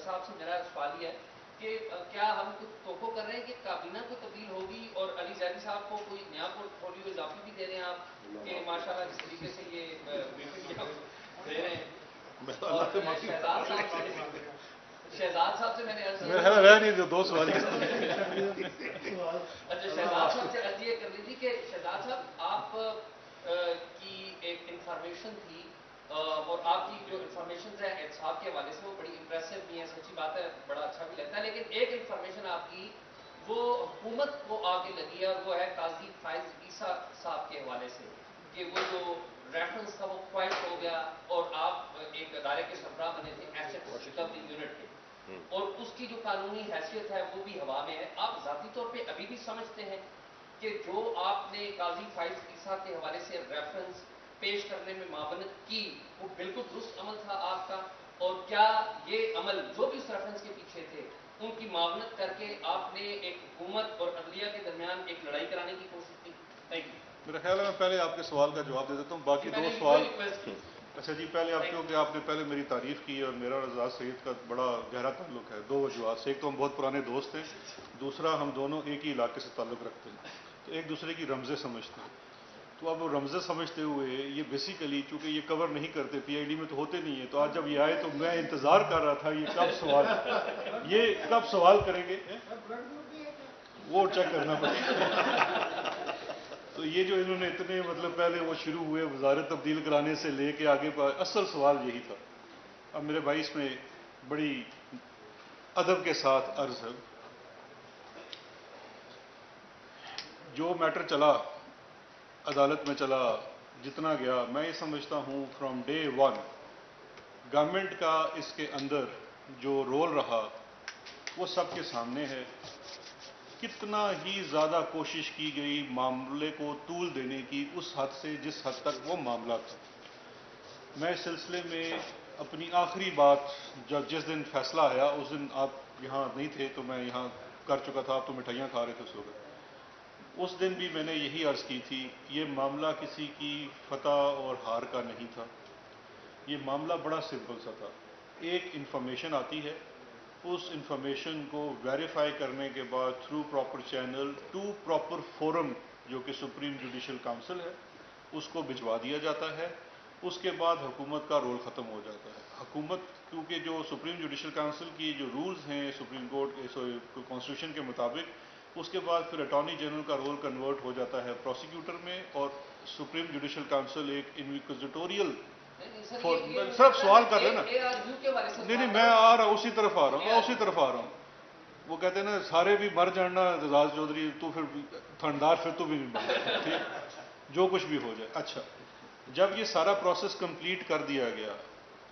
صاحب سے میرا سوال یہ ہے کہ کیا ہم کچھ توقع کر رہے ہیں کہ کابینہ کو تبدیل ہوگی اور علی زیدی صاحب کو کوئی نیا پورٹ فولیو اضافی بھی دے رہے ہیں آپ کہ ماشاءاللہ جس طریقے سے یہ briefing دے رہے ہیں. اور شہزاد صاحب سے میں نے دو سوال اچھا, شہزاد صاحب سے عرض یہ کر لی تھی کہ شہزاد صاحب آپ کی ایک انفارمیشن تھی, اور آپ کی جو انفارمیشن ہے احتساب کے حوالے سے وہ بڑی امپریسو بھی ہے, سچی بات ہے, بڑا اچھا بھی لگتا ہے. لیکن ایک انفارمیشن آپ کی وہ حکومت کو آگے لگی ہے, اور وہ ہے قاضی فائز عیسیٰ صاحب کے حوالے سے کہ وہ جو ریفرنس تھا وہ کوائٹ ہو گیا, اور آپ ایک ادارے کے سربراہ بنے تھے ایسٹ ریکوری یونٹ کے, اور اس کی جو قانونی حیثیت ہے وہ بھی ہوا میں ہے. آپ ذاتی طور پہ ابھی بھی سمجھتے ہیں کہ جو آپ نے قاضی فائز عیسیٰ کے حوالے سے ریفرنس پیش کرنے میں معاونت کی وہ بالکل درست عمل تھا آپ کا, اور کیا یہ عمل جو بھی اس ریفرنس کے پیچھے تھے ان کی معاونت کر کے آپ نے ایک حکومت اور عدلیہ کے درمیان ایک لڑائی کرانے کی کوشش کی؟ Thank you. میرا خیال ہے میں پہلے آپ کے سوال کا جواب دے دیتا ہوں, باقی 2 سوال. اچھا جی, پہلے آپ کیونکہ آپ نے پہلے میری تعریف کی اور میرا اور آزاد سعید کا بڑا گہرا تعلق ہے, 2 وجوہات سے. ایک تو ہم بہت پرانے دوست ہیں, دوسرا ہم دونوں ایک ہی علاقے سے تعلق رکھتے ہیں, تو ایک دوسرے کی رمزیں سمجھتے ہیں. تو اب رمزیں سمجھتے ہوئے یہ بیسیکلی چونکہ یہ کور نہیں کرتے, پی آئی ڈی میں تو ہوتے نہیں ہیں, تو آج جب یہ آئے تو میں انتظار کر رہا تھا یہ کب سوال کریں گے, وہ چیک کرنا پڑے گا. تو یہ جو انہوں نے اتنے مطلب پہلے وہ شروع ہوئے وزارت تبدیل کرانے سے لے کے آگے پر, اصل سوال یہی تھا. اب میرے بھائی اس میں بڑی ادب کے ساتھ عرض ہے, جو میٹر چلا عدالت میں چلا جتنا گیا, میں یہ سمجھتا ہوں فرام ڈے 1 گورنمنٹ کا اس کے اندر جو رول رہا وہ سب کے سامنے ہے. کتنا ہی زیادہ کوشش کی گئی معاملے کو طول دینے کی اس حد سے جس حد تک وہ معاملہ تھا. میں اس سلسلے میں اپنی آخری بات جس دن فیصلہ آیا اس دن آپ یہاں نہیں تھے, تو میں یہاں کر چکا تھا, آپ تو مٹھائیاں کھا رہے تھے اس وقت. اس دن بھی میں نے یہی عرض کی تھی, یہ معاملہ کسی کی فتح اور ہار کا نہیں تھا. یہ معاملہ بڑا سمپل سا تھا. ایک انفارمیشن آتی ہے, اس انفارمیشن کو ویریفائی کرنے کے بعد through proper channel to proper forum جو کہ سپریم جوڈیشل کونسل ہے اس کو بھجوا دیا جاتا ہے. اس کے بعد حکومت کا رول ختم ہو جاتا ہے. حکومت کیونکہ جو سپریم جوڈیشل کونسل کی جو رولز ہیں سپریم کورٹ کانسٹیٹیوشن کے مطابق, اس کے بعد پھر اٹارنی جنرل کا رول کنورٹ ہو جاتا ہے پروسیکیوٹر میں, اور سپریم جوڈیشل کونسل ایک انویسٹیگیٹوریل صرف سوال کر رہے نا. نہیں میں آ رہا ہوں, اسی طرف آ رہا ہوں. وہ کہتے ہیں نا سارے بھی مر جاننا اعزاز چودھری, تو پھر تھندار پھر تو بھی نہیں مر, ٹھیک جو کچھ بھی ہو جائے. اچھا, جب یہ سارا پروسیس کمپلیٹ کر دیا گیا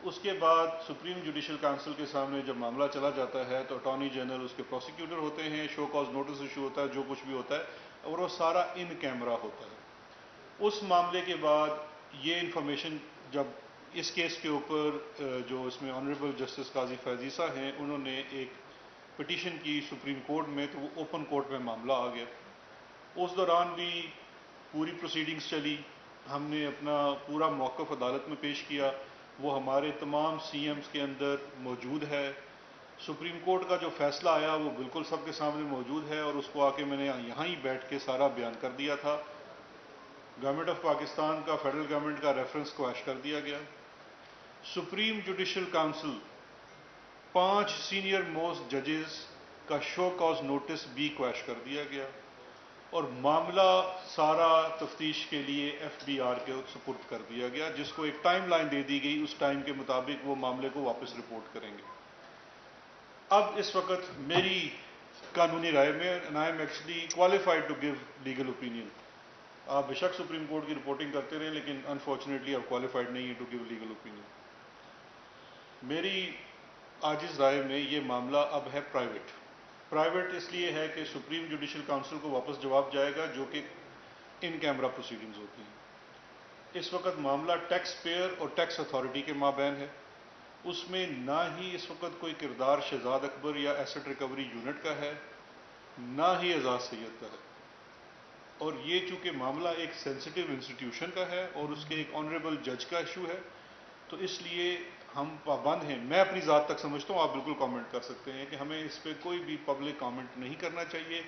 اس کے بعد سپریم جوڈیشل کونسل کے سامنے جب معاملہ چلا جاتا ہے تو اٹارنی جنرل اس کے پروسیکیوٹر ہوتے ہیں، شو کاز نوٹس ایشو ہوتا ہے، جو کچھ بھی ہوتا ہے، اور وہ سارا ان کیمرہ ہوتا ہے۔ اس معاملے کے بعد یہ انفارمیشن جب اس کیس کے اوپر جو اس میں آنریبل جسٹس قاضی فیضیسہ ہیں، انہوں نے ایک پٹیشن کی سپریم کورٹ میں، تو وہ اوپن کورٹ میں معاملہ آ گیا۔ اس دوران بھی پوری پروسیڈنگز چلی، ہم نے اپنا پورا موقف عدالت میں پیش کیا، وہ ہمارے تمام سی ایمز کے اندر موجود ہے۔ سپریم کورٹ کا جو فیصلہ آیا وہ بالکل سب کے سامنے موجود ہے، اور اس کو آ کے میں نے یہاں ہی بیٹھ کے سارا بیان کر دیا تھا۔ گورنمنٹ آف پاکستان کا، فیڈرل گورنمنٹ کا ریفرنس کویش کر دیا گیا۔ Supreme judicial council 5 senior most ججز کا شو کاز نوٹس بھی کویش کر دیا گیا، اور معاملہ سارا تفتیش کے لیے ایف بی آر کے سپرد کر دیا گیا، جس کو ایک ٹائم لائن دے دی گئی، اس ٹائم کے مطابق وہ معاملے کو واپس رپورٹ کریں گے۔ اب اس وقت میری قانونی رائے میں I am actually qualified to give legal opinion. آپ بے شک سپریم کورٹ کی رپورٹنگ کرتے رہے، لیکن انفارچونیٹلی آپ کوالیفائڈ نہیں ہیں ٹو گیو لیگل اوپینین۔ میری عاجز رائے میں یہ معاملہ اب ہے پرائیویٹ اس لیے ہے کہ سپریم جوڈیشل کونسل کو واپس جواب جائے گا، جو کہ ان کیمرہ پروسیڈنگز ہوتی ہیں۔ اس وقت معاملہ ٹیکس پیئر اور ٹیکس اتھارٹی کے مابین ہے۔ اس میں نہ ہی اس وقت کوئی کردار شہزاد اکبر یا ایسٹ ریکوری یونٹ کا ہے، نہ ہی اعزاز سید کا ہے، اور یہ چونکہ معاملہ ایک سینسٹیو انسٹیٹیوشن کا ہے اور اس کے ایک آنریبل جج کا ایشو ہے، تو اس لیے ہم پابند ہیں۔ میں اپنی ذات تک سمجھتا ہوں، آپ بالکل کامنٹ کر سکتے ہیں کہ ہمیں اس پہ کوئی بھی پبلک کامنٹ نہیں کرنا چاہیے۔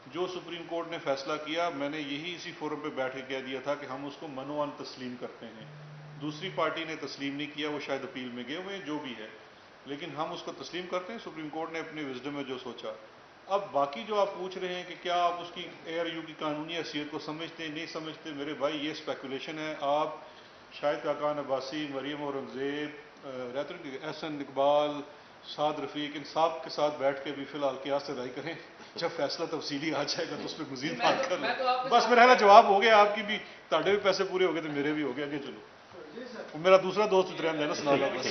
جو سپریم کورٹ نے فیصلہ کیا، میں نے یہی اسی فورم پہ بیٹھ کے کہہ دیا تھا کہ ہم اس کو منوان تسلیم کرتے ہیں۔ دوسری پارٹی نے تسلیم نہیں کیا، وہ شاید اپیل میں گئے ہوئے ہیں، جو بھی ہے، لیکن ہم اس کو تسلیم کرتے ہیں۔ سپریم کورٹ نے اپنے وزڈم میں جو سوچا۔ اب باقی جو آپ پوچھ رہے ہیں کہ کیا آپ اس کی اے آر یو کی قانونی حیثیت کو سمجھتے ہیں، نہیں سمجھتے، میرے بھائی یہ اسپیکولیشن ہے۔ آپ شاہد کاکان عباسی، مریم اورنگزیب، احسن اقبال، سعد رفیق، ان سب کے ساتھ بیٹھ کے بھی فی الحال قیاس سے رائے کریں۔ جب فیصلہ تفصیلی آ جائے گا تو اس پہ مزید بات کر لیں۔ بس میرا خیال جواب ہو گیا، آپ کی بھی، تاڑے بھی پیسے پورے ہو گئے تو میرے بھی ہو گئے۔ آگے چلو، میرا دوسرا دوست اترین ہے نا، سنا لو بس۔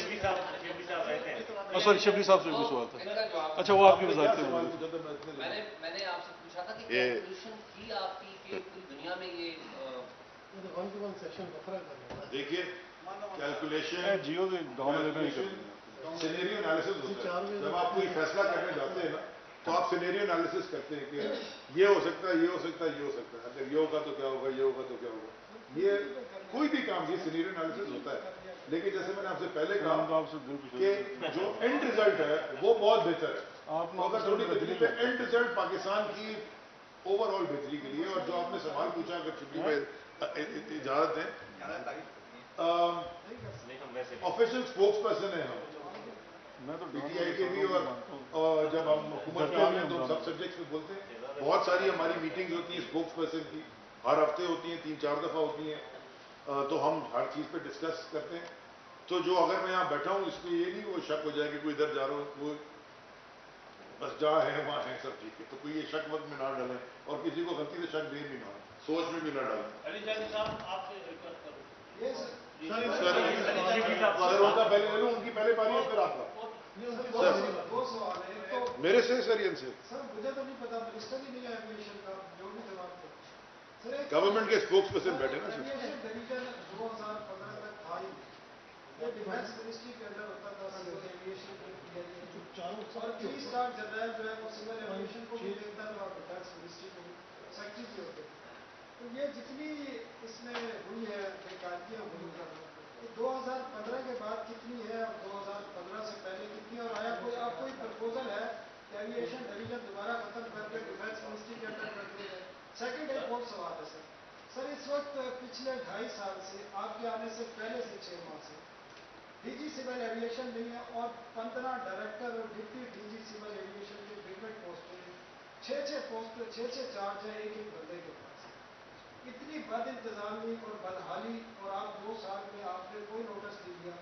سوری، شبلی صاحب سے بھی سوال تھا۔ اچھا، وہ آپ کی وزارت ہے۔ میں نے آپ سے پوچھا تھا کہ کیلکولیشن کی آپ کی کہ پوری دنیا میں یہ دیکھیے کیلکولیشن جیو سے گاؤں میں لینا ہی کرتے ہیں۔ سینیریو انالیسس ہوتا ہے۔ جب آپ کوئی فیصلہ کرنے جاتے ہیں نا، تو آپ سینیریو انالیسس کرتے ہیں کہ یہ ہو سکتا ہے، یہ ہو سکتا ہے، یہ ہو سکتا ہے، اگر یہ ہوگا تو کیا ہوگا، یہ ہوگا تو کیا ہوگا۔ یہ کوئی بھی کام، یہ سینیریو انالیسس ہوتا ہے۔ لیکن جیسے میں نے آپ سے پہلے کہا کہ جو اینڈ ریزلٹ ہے وہ بہت بہتر ہے۔ تو اگر تھوڑی تکلیف ہے، اینڈ ریزلٹ پاکستان کی اوور آل بہتری کے لیے۔ اور جو آپ نے سوال پوچھا، اگر شبلی بھائی اجازت دیں، آفیشل اسپوکس پرسن ہیں ہم پی ٹی آئی کے بھی، اور جب ہم حکومت میں آتے ہیں تو ہم سب سبجیکٹس میں بولتے ہیں۔ بہت ساری ہماری میٹنگز ہوتی ہیں اسپوکس پرسن کی، ہر ہفتے ہوتی ہیں، 3-4 دفعہ ہوتی ہیں، تو ہم ہر چیز پہ ڈسکس کرتے ہیں۔ تو جو اگر میں یہاں بیٹھا ہوں، اس میں یہ نہیں وہ شک ہو جائے کہ کوئی ادھر جا رہا ہو، وہ بس جہاں ہے وہاں ہے، سب ٹھیک ہے، تو کوئی یہ شک وقت میں نہ ڈالیں، اور کسی کو غلطی سے شک دے بھی نہ، سوچ میں بھی نہ ڈالیں۔ علی جانی صاحب، آپ سے ریکویسٹ کروں۔ سر ان کا پہلے لے لوں، ان کی پہلے پاری ہے، پھر آپ کا۔ دو سوال ہیں۔ ایک تو میرے سے سر ان سے سر مجھے تو نہیں پتا، منسٹر ہی نہیں ہے ایویشن کا، جو بھی جواب دے سر۔ ایک گورنمنٹ کے اسپوکس پرسن بیٹھے نا سر۔ ایویشن ڈویژن 2015 تک تھا ہی نہیں۔ یہ ڈیفینس منسٹری کے اندر ہوتا تھا، سول ایویشن کے لیے، اور 3 اسٹار جنرل جو ہے وہ سول ایویشن کو بھی دیکھتا تھا اور ڈیفینس منسٹری کو بھی سیکٹری بھی ہوتے تھے۔ تو یہ جتنی اس میں ہوئی ہے بیکاریاں ہوئی ہیں، 2015 کے بعد کتنی ہے اور 2015 سے پہلے کتنی، اور آیا کوئی آپ کوئی پرپوزل ہے کہ ایویشن ڈویژن دوبارہ ختم کر کے ڈیفینس منسٹری کے انڈر کر دیا جائے؟ سیکنڈ ایک اور سوال ہے سر۔ سر اس وقت پچھلے 2.5 سال سے، آپ کے آنے سے پہلے سے 6 ماہ سے ڈی جی سول ایویشن نہیں ہے، اور 15 ڈائریکٹر اور deputy D G civil aviation کے ڈفرینٹ پوسٹوں میں 6 پوسٹ، 6 چارج ہے ایک بندے کے پاس۔ اتنی بد انتظامی اور بدحالی، اور آپ 2 سال میں آپ نے کوئی نوٹس نہیں دیا،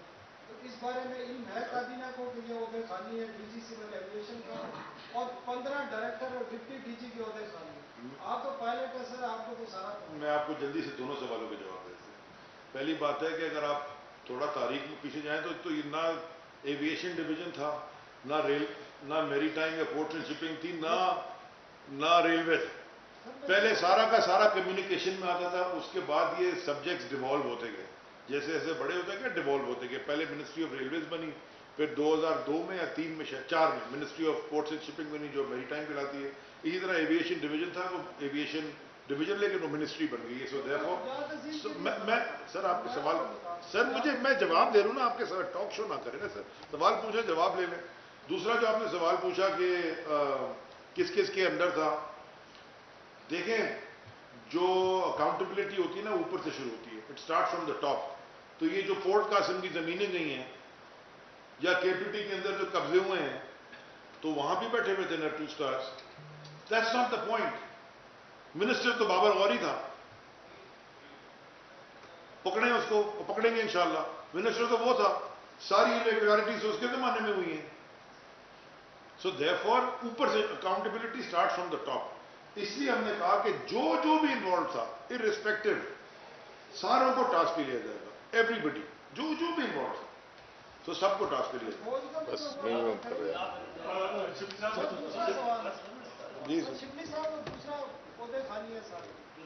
تو اس بارے میں علم ہے کابینہ کو کہ یہ عہدے خالی ہے ڈی جی سول ایویشن کا، اور 15 ڈائریکٹر اور ڈپٹی ڈی جی کے عہدے خالی ہیں؟ آپ تو پائلٹ ہے سر، آپ کو تو سارا میں آپ کو جلدی سے دونوں سوالوں کے جواب دیتے ہیں۔ پہلی بات ہے کہ اگر آپ تھوڑا تاریخ میں پیچھے جائیں تو یہ نہ ایویشن ڈویژن تھا، نہ میری ٹائم یا پورٹ اینڈ شپنگ تھی، نہ ریلوے تھا. پہلے سارا کا سارا کمیونیکیشن میں آتا تھا. اس کے بعد یہ سبجیکٹس ڈیوالو ہوتے گئے، جیسے جیسے بڑے ہوتے گئے ڈیوالو ہوتے گئے. پہلے منسٹری آف ریلویز بنی، پھر 2002 میں یا 3 میں شاید 4 میں ministry of ports and shipping بنی جو میری ٹائم کہلاتی ہے. اسی طرح ایویشن ڈویژن تھا، وہ ایویشن ڈویژن لیکن وہ منسٹری بن گئی ہے. سو دیئرفور میں سر آپ کے سوال، سر میں جواب دے رہا ہوں نا، آپ کے ساتھ ٹاک شو نہ کریں نا سر. سوال پوچھیں جواب لے لیں. دوسرا جو آپ نے سوال پوچھا کہ کس کس کے اندر تھا، دیکھیں جو اکاؤنٹیبلٹی ہوتی ہے نا اوپر سے شروع ہوتی ہے، it start from the top. تو یہ جو پورٹ قاسم کی زمینیں گئی ہیں یا کے پی ٹی کے اندر جو قبضے ہوئے ہیں تو وہاں بھی بیٹھے ہوئے تھے نیٹو stars. That's not the point. Minister تو بابر غوری تھا، پکڑیں اس کو، پکڑیں گے انشاءاللہ. منسٹر تو وہ تھا، ساری ریگولرٹیز اس کے زمانے میں ہوئی ہیں. سو دیئرفور اوپر سے accountability start from the top. اس لیے ہم نے کہا کہ جو بھی انوالو تھا ارسپیکٹو ساروں کو ٹاسک پہ لیا جائے گا. ایوری بڈی جو بھی انوالو تھا تو سب کو ٹاسک پہ لیا جائے گا. بس جی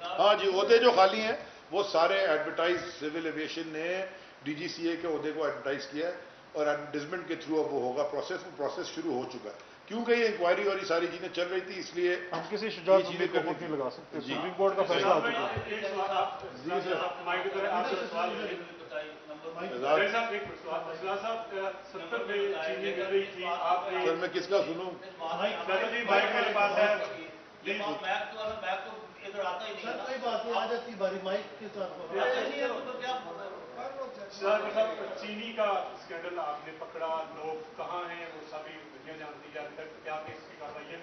ہاں جی، عہدے جو خالی ہیں وہ سارے ایڈورٹائز، سول ایویشن نے ڈی جی سی اے کے عہدے کو ایڈورٹائز کیا ہے اور ایڈورٹائزمنٹ کے تھرو اب وہ ہوگا پروسیس. وہ پروسیس شروع ہو چکا ہے کیونکہ یہ انکوائری اور یہ ساری چیزیں چل رہی تھی. اس لیے ہم کسی شجاعت نہیں لگا سکتے. سپریم کورٹ کا فیصلہ آ چکا ہے. سر میں کس کا سنوں؟ چینی کا اسکینڈل آپ نے پکڑا، لوگ کہاں ہیں وہ سبھی دنیا جانتی ہے. ابھی تک کیا کیس کی کاروائی ہے؟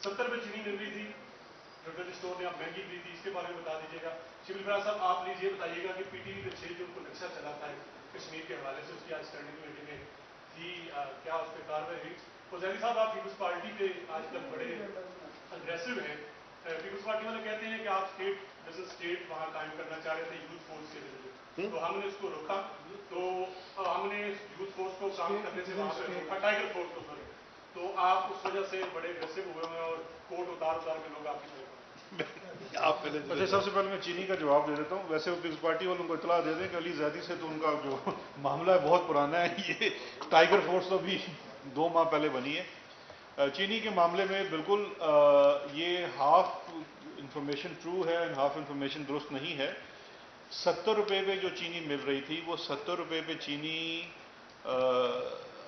70 میں چینی مل رہی تھی، جنرل اسٹور نے آپ مہنگی دی تھی، اس کے بارے میں بتا دیجیے گا. شبلی فراز صاحب آپ پلیز یہ بتائیے گا کہ پی ٹی وی پہ 6 جون کو نقشہ چلا تھا کشمیر کے حوالے سے، اس کی آج اسٹینڈنگ کمیٹی میں تھی، کیا اس پہ کاروائی ہوئی؟ اور زیدی صاحب آپ پیپلز پارٹی پہ آج کل بڑے اگریسو ہیں. پیپلز پارٹی والے کہتے ہیں کہ آپ اسٹیٹ وہاں قائم کرنا چاہ رہے تھے یوتھ فورس کے ذریعے، تو ہم نے اس کو روکا. تو ہم نے یوتھ فورس کو کام کرنے سے وہاں پہ روکا، ٹائیگر فورس کو سوری. تو آپ اس وجہ سے بڑے اگریسو ہوئے ہیں اور کوٹ اتار کے لوگ آپ کی طرف. اچھا، سب سے پہلے میں چینی کا جواب دے دیتا ہوں. ویسے وہ پیپلز پارٹی والوں کو اطلاع دے دیں کہ علی زیدی سے تو ان کا جو معاملہ ہے بہت پرانا ہے. یہ ٹائیگر فورس تو بھی 2 ماہ پہلے بنی ہے. چینی کے معاملے میں بالکل یہ ہاف انفارمیشن ٹرو ہے اینڈ ہاف انفارمیشن درست نہیں ہے. 70 روپے پہ جو چینی مل رہی تھی وہ 70 روپے پہ چینی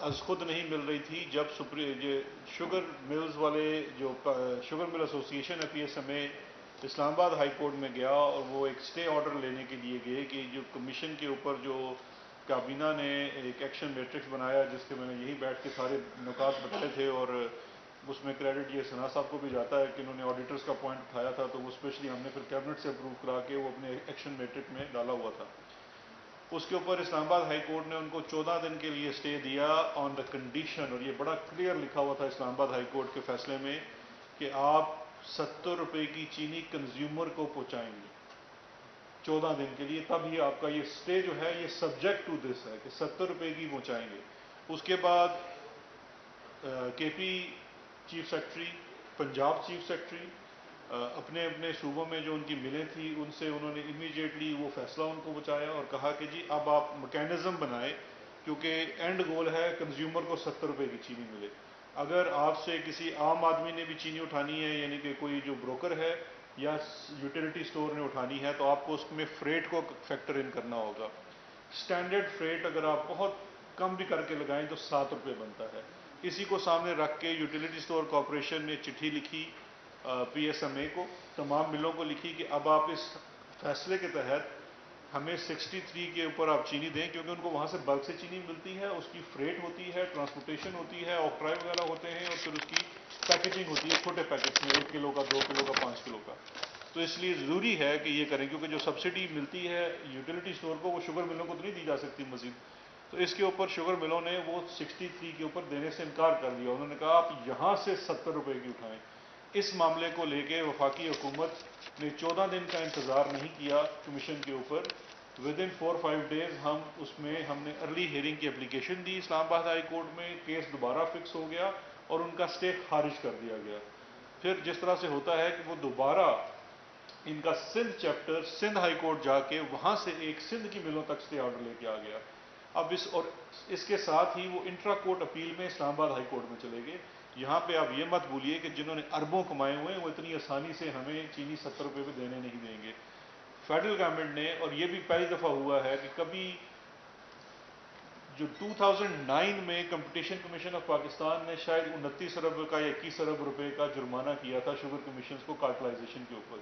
از خود نہیں مل رہی تھی. جب شوگر ملز والے جو شوگر مل ایسوسی ایشن ہے پی ایس ایم اے اسلام آباد ہائی کورٹ میں گیا اور وہ ایک اسٹے آرڈر لینے کے لیے گئے کہ جو کمیشن کے اوپر جو کابینہ نے ایک ایکشن میٹرکس بنایا جس کے میں نے یہی بیٹھ کے سارے نکات بتائے تھے اور اس میں کریڈٹ یہ ثنا صاحب کو بھی جاتا ہے کہ انہوں نے آڈیٹرز کا پوائنٹ اٹھایا تھا، تو وہ اسپیشلی ہم نے پھر کیبنٹ سے اپروو کرا کے وہ اپنے ایکشن میٹرک میں ڈالا ہوا تھا. اس کے اوپر اسلام آباد ہائی کورٹ نے ان کو 14 دن کے لیے اسٹے دیا آن دا کنڈیشن، اور یہ بڑا کلیئر لکھا ہوا تھا اسلام آباد ہائی کورٹ کے فیصلے میں کہ آپ 70 روپے کی چینی کنزیومر کو پہنچائیں گے 14 دن کے لیے. تب یہ آپ کا یہ اسٹے جو ہے یہ سبجیکٹ ٹو دس ہے کہ 70 روپے کی پہنچائیں گے. اس کے بعد کے P chief secretary, Punjab chief secretary اپنے اپنے صوبوں میں جو ان کی ملیں تھیں ان سے انہوں نے امیڈیٹلی وہ فیصلہ ان کو بچایا اور کہا کہ جی اب آپ میکینزم بنائیں کیونکہ اینڈ گول ہے کنزیومر کو 70 روپے کی چینی ملے. اگر آپ سے کسی عام آدمی نے بھی چینی اٹھانی ہے یعنی کہ کوئی جو بروکر ہے یا یوٹیلیٹی سٹور نے اٹھانی ہے تو آپ کو اس میں فریٹ کو فیکٹر ان کرنا ہوگا. سٹینڈرڈ فریٹ اگر آپ بہت کم بھی کر کے لگائیں تو 7 روپے بنتا ہے. اسی کو سامنے رکھ کے یوٹیلیٹی سٹور کارپوریشن نے چٹھی لکھی پی ایس ایم اے کو، تمام ملوں کو لکھی کہ اب آپ اس فیصلے کے تحت ہمیں 63 کے اوپر آپ چینی دیں کیونکہ ان کو وہاں سے بلک سے چینی ملتی ہے، اس کی فریٹ ہوتی ہے، ٹرانسپورٹیشن ہوتی ہے، آکٹرائی وغیرہ ہوتے ہیں اور پھر اس کی پیکیجنگ ہوتی ہے چھوٹے پیکٹس میں 1 کلو کا 2 کلو کا 5 کلو کا. تو اس لیے ضروری ہے کہ یہ کریں کیونکہ جو سبسڈی ملتی ہے یوٹیلیٹی سٹور کو وہ شوگر ملوں کو تو نہیں دی جا سکتی مزید. تو اس کے اوپر شوگر ملوں نے وہ 63 کے اوپر دینے سے انکار کر دیا. انہوں نے کہا آپ یہاں سے 70 روپے کی اٹھائیں. اس معاملے کو لے کے وفاقی حکومت نے 14 دن کا انتظار نہیں کیا کمیشن کے اوپر. ود ان 4-5 days ہم نے ارلی ہیئرنگ کی اپلیکیشن دی اسلام آباد ہائی کورٹ میں. کیس دوبارہ فکس ہو گیا اور ان کا اسٹے خارج کر دیا گیا. پھر جس طرح سے ہوتا ہے کہ وہ دوبارہ ان کا Sindh chapter Sindh high court جا کے وہاں سے ایک سندھ کی ملوں تک اسٹے آرڈر لے کے آ گیا. اب اس کے ساتھ ہی وہ انٹرا کورٹ اپیل میں اسلام آباد ہائی کورٹ میں چلے گئے. یہاں پہ آپ یہ مت بولیے کہ جنہوں نے اربوں کمائے ہوئے ہیں وہ اتنی آسانی سے ہمیں چینی 70 روپے پہ دینے نہیں دیں گے. فیڈرل گورنمنٹ نے, اور یہ بھی پہلی دفعہ ہوا ہے کہ کبھی جو 2009 میں کمپٹیشن کمیشن آف پاکستان نے شاید 29 ارب کا یا 21 ارب روپے کا جرمانہ کیا تھا شوگر کمیشنز کو کارٹلائزیشن کے اوپر,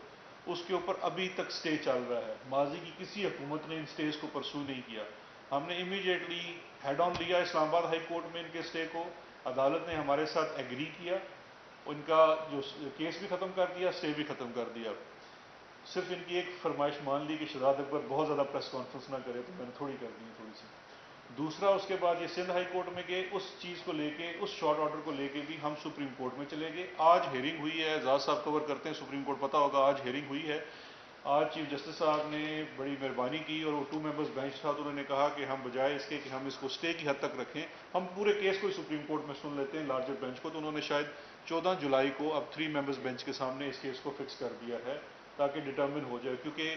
اس کے اوپر ابھی تک سٹے چل رہا ہے. ماضی کی کسی حکومت نے ان سٹیز کو پرسو نہیں کیا. ہم نے امیڈیٹلی ہیڈ آن لیا اسلام آباد ہائی کورٹ میں ان کے سٹے کو. عدالت نے ہمارے ساتھ ایگری کیا, ان کا جو کیس بھی ختم کر دیا, سٹے بھی ختم کر دیا. صرف ان کی ایک فرمائش مان لی کہ شہزاد اکبر بہت زیادہ پریس کانفرنس نہ کرے, تو میں نے تھوڑی کر دی تھوڑی سی. دوسرا اس کے بعد یہ سندھ ہائی کورٹ میں گئے, اس چیز کو لے کے, اس شارٹ آرڈر کو لے کے بھی ہم سپریم کورٹ میں چلے گئے. آج ہیئرنگ ہوئی ہے, اعزاز صاحب کور کرتے ہیں, سپریم کورٹ پتہ ہوگا, آج ہیئرنگ ہوئی ہے. آج چیف جسٹس صاحب نے بڑی مہربانی کی اور وہ 2 ممبرز بینچ تھا, تو انہوں نے کہا کہ ہم بجائے اس کے کہ ہم اس کو سٹے کی حد تک رکھیں, ہم پورے کیس کو سپریم کورٹ میں سن لیتے ہیں, لارجر بینچ کو. تو انہوں نے شاید 14 جولائی کو اب 3 ممبرز بینچ کے سامنے اس کیس کو فکس کر دیا ہے تاکہ ڈٹرمن ہو جائے. کیونکہ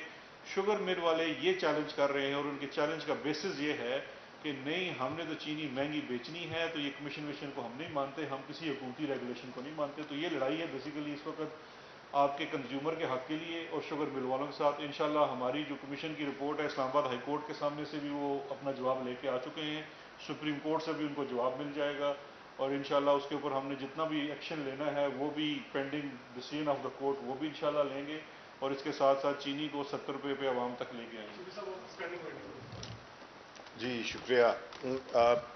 شوگر مل والے یہ چیلنج کر رہے ہیں اور ان کے چیلنج کا بیسس یہ ہے کہ نہیں, ہم نے تو چینی مہنگی بیچنی ہے, تو یہ کمیشن ویشن کو ہم نہیں مانتے, ہم کسی حکومتی ریگولیشن کو نہیں مانتے. تو یہ لڑائی ہے بیسیکلی اس وقت آپ کے کنزیومر کے حق کے لیے اور شوگر مل والوں کے ساتھ. انشاءاللہ ہماری جو کمیشن کی رپورٹ ہے اسلام آباد ہائی کورٹ کے سامنے سے بھی وہ اپنا جواب لے کے آ چکے ہیں, سپریم کورٹ سے بھی ان کو جواب مل جائے گا, اور انشاءاللہ اس کے اوپر ہم نے جتنا بھی ایکشن لینا ہے وہ بھی pending decision of the court وہ بھی انشاءاللہ لیں گے, اور اس کے ساتھ ساتھ چینی کو 70 روپے پہ عوام تک لے کے آئیں گے. جی شکریہ.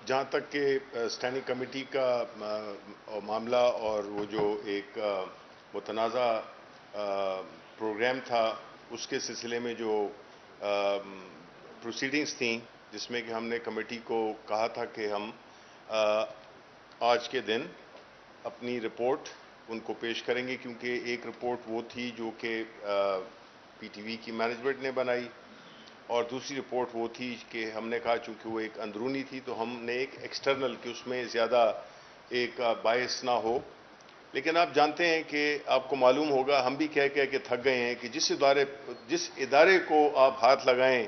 جہاں تک کہ اسٹینڈنگ کمیٹی کا معاملہ اور وہ جو ایک متنازع پروگرام تھا, اس کے سلسلے میں جو پروسیڈنگز تھیں, جس میں کہ ہم نے کمیٹی کو کہا تھا کہ ہم آج کے دن اپنی رپورٹ ان کو پیش کریں گے, کیونکہ ایک رپورٹ وہ تھی جو کہ پی ٹی وی کی مینجمنٹ نے بنائی, اور دوسری رپورٹ وہ تھی کہ ہم نے کہا چونکہ وہ ایک اندرونی تھی تو ہم نے ایک ایکسٹرنل کہ اس میں زیادہ ایک باعث نہ ہو. لیکن آپ جانتے ہیں کہ آپ کو معلوم ہوگا, ہم بھی کہہ کے تھک گئے ہیں کہ جس ادارے کو آپ ہاتھ لگائیں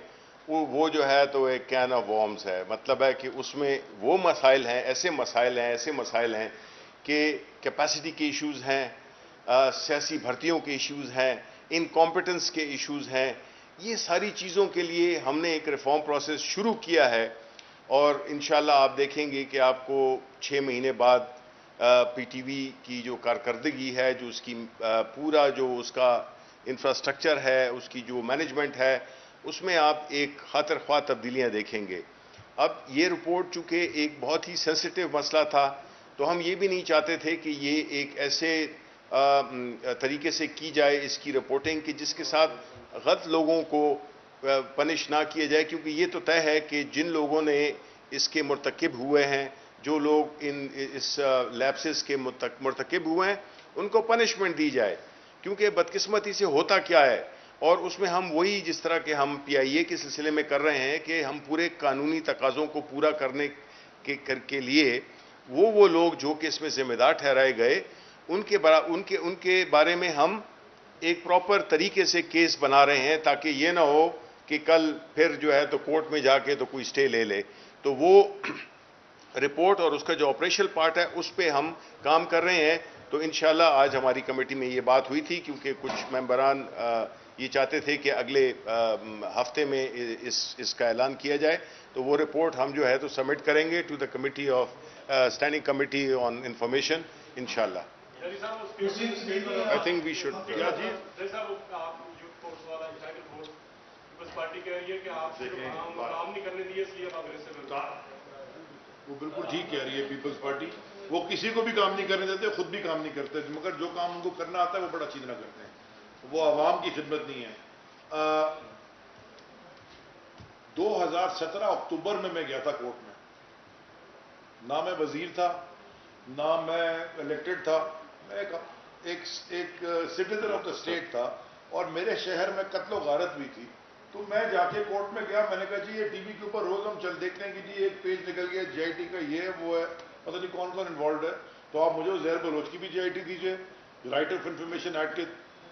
وہ جو ہے تو ایک کین آف وارمز ہے. مطلب ہے کہ اس میں وہ مسائل ہیں, ایسے مسائل ہیں کہ کیپیسٹی کے ایشوز ہیں, سیاسی بھرتیوں کے ایشوز ہیں, انکمپیٹنس کے ایشوز ہیں. یہ ساری چیزوں کے لیے ہم نے ایک ریفارم پروسیس شروع کیا ہے, اور انشاءاللہ آپ دیکھیں گے کہ آپ کو 6 مہینے بعد پی ٹی وی کی جو کارکردگی ہے, جو اس کی پورا جو اس کا انفراسٹرکچر ہے, اس کی جو مینجمنٹ ہے, اس میں آپ ایک خاطر خواہ تبدیلیاں دیکھیں گے. اب یہ رپورٹ چونکہ ایک بہت ہی سینسٹیو مسئلہ تھا, تو ہم یہ بھی نہیں چاہتے تھے کہ یہ ایک ایسے طریقے سے کی جائے اس کی رپورٹنگ کہ جس کے ساتھ غلط لوگوں کو پنش نہ کیا جائے, کیونکہ یہ تو طے ہے کہ جن لوگوں نے اس کے مرتکب ہوئے ہیں, جو لوگ اس لیپسز کے مرتکب ہوئے ہیں, ان کو پنشمنٹ دی جائے. کیونکہ بدقسمتی سے ہوتا کیا ہے, اور اس میں ہم وہی جس طرح کہ ہم پی آئی اے کے سلسلے میں کر رہے ہیں کہ ہم پورے قانونی تقاضوں کو پورا کرنے کے لیے وہ لوگ جو کہ اس میں ذمہ دار ٹھہرائے گئے ان کے بارے میں ہم ایک پراپر طریقے سے کیس بنا رہے ہیں, تاکہ یہ نہ ہو کہ کل پھر جو ہے تو کورٹ میں جا کے تو کوئی سٹے لے لے. تو وہ رپورٹ اور اس کا جو آپریشنل پارٹ ہے اس پہ ہم کام کر رہے ہیں. تو انشاءاللہ آج ہماری کمیٹی میں یہ بات ہوئی تھی, کیونکہ کچھ ممبران یہ چاہتے تھے کہ اگلے ہفتے میں اس کا اعلان کیا جائے. تو وہ رپورٹ ہم جو ہے تو سبمٹ کریں گے to the committee of standing committee on information انشاءاللہ. I think we should. Party کہہ رہی ہے کہ آپ کام نہیں کرنے دیے, اس لیے آپ اگریسو. وہ بالکل ٹھیک کہہ رہی ہے پیپلز پارٹی, وہ کسی کو بھی کام نہیں کرنے دیتے, خود بھی کام نہیں کرتے, مگر جو کام ان کو کرنا آتا ہے وہ بڑا اچھی طرح کرتے ہیں. وہ عوام کی خدمت نہیں ہے. 2017 اکتوبر میں گیا تھا کورٹ میں, نہ میں وزیر تھا نہ میں الیکٹڈ تھا, میں ایک سٹیزن آف دا اسٹیٹ تھا, اور میرے شہر میں قتل و غارت ہوئی تھی. تو میں جا کے کورٹ میں گیا, میں نے کہا جی یہ ٹی وی کے اوپر روز ہم چل دیکھتے ہیں کہ جی ایک پیج نکل گیا جے آئی ٹی کا, یہ وہ ہے, پتہ نہیں کون کون انوالوڈ ہے, تو آپ مجھے زہر بلوچ کی بھی جے آئی ٹی دیجیے, رائٹ آف انفارمیشن ایکٹ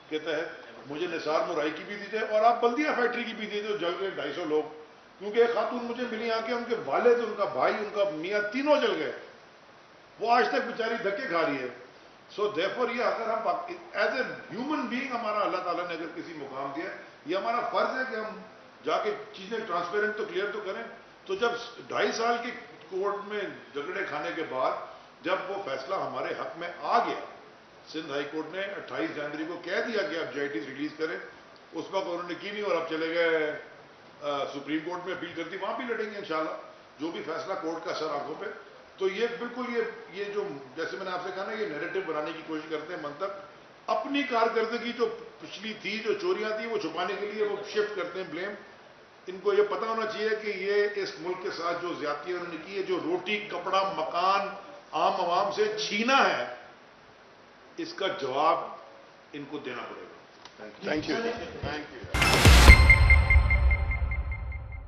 کے تحت مجھے نثار مرائی کی بھی دیجیے, اور آپ بلدیہ فیکٹری کی بھی دیجیے جل گئے 250 لوگ, کیونکہ ایک خاتون مجھے ملی آ کے, ان کے والد, ان کا بھائی, ان کا میاں, تینوں جل گئے, وہ آج تک بیچاری دھکے کھا رہی ہے. سو دیرفور یہ اگر ہم ایز اے ہیومن بینگ ہمارا اللہ تعالیٰ نے اگر کسی مقام دیا, یہ ہمارا فرض ہے کہ ہم جا کے چیزیں ٹرانسپیرنٹ تو کلیئر تو کریں. تو جب 2.5 سال کے کورٹ میں جھگڑے کھانے کے بعد جب وہ فیصلہ ہمارے حق میں آ گیا, سندھ ہائی کورٹ نے 28 جنوری کو کہہ دیا کہ آپ جے آئی ٹی ریلیز کریں, اس وقت انہوں نے کی نہیں, اور اب چلے گئے سپریم کورٹ میں اپیل کرتی, وہاں بھی لڑیں گے انشاءاللہ جو بھی فیصلہ کورٹ کا سر آنکھوں پہ. تو یہ بالکل یہ جو جیسے میں نے آپ سے کہا نا, یہ نیریٹو بنانے کی کوشش کرتے ہیں منطق, اپنی کارکردگی جو پچھلی تھی, جو چوریاں تھیں, وہ چھپانے کے لیے وہ شفٹ کرتے ہیں بلیم. ان کو یہ پتہ ہونا چاہیے کہ یہ اس ملک کے ساتھ جو زیادتی انہوں نے کی ہے, جو روٹی کپڑا مکان عام عوام سے چھینا ہے, اس کا جواب ان کو دینا پڑے گا. Thank you.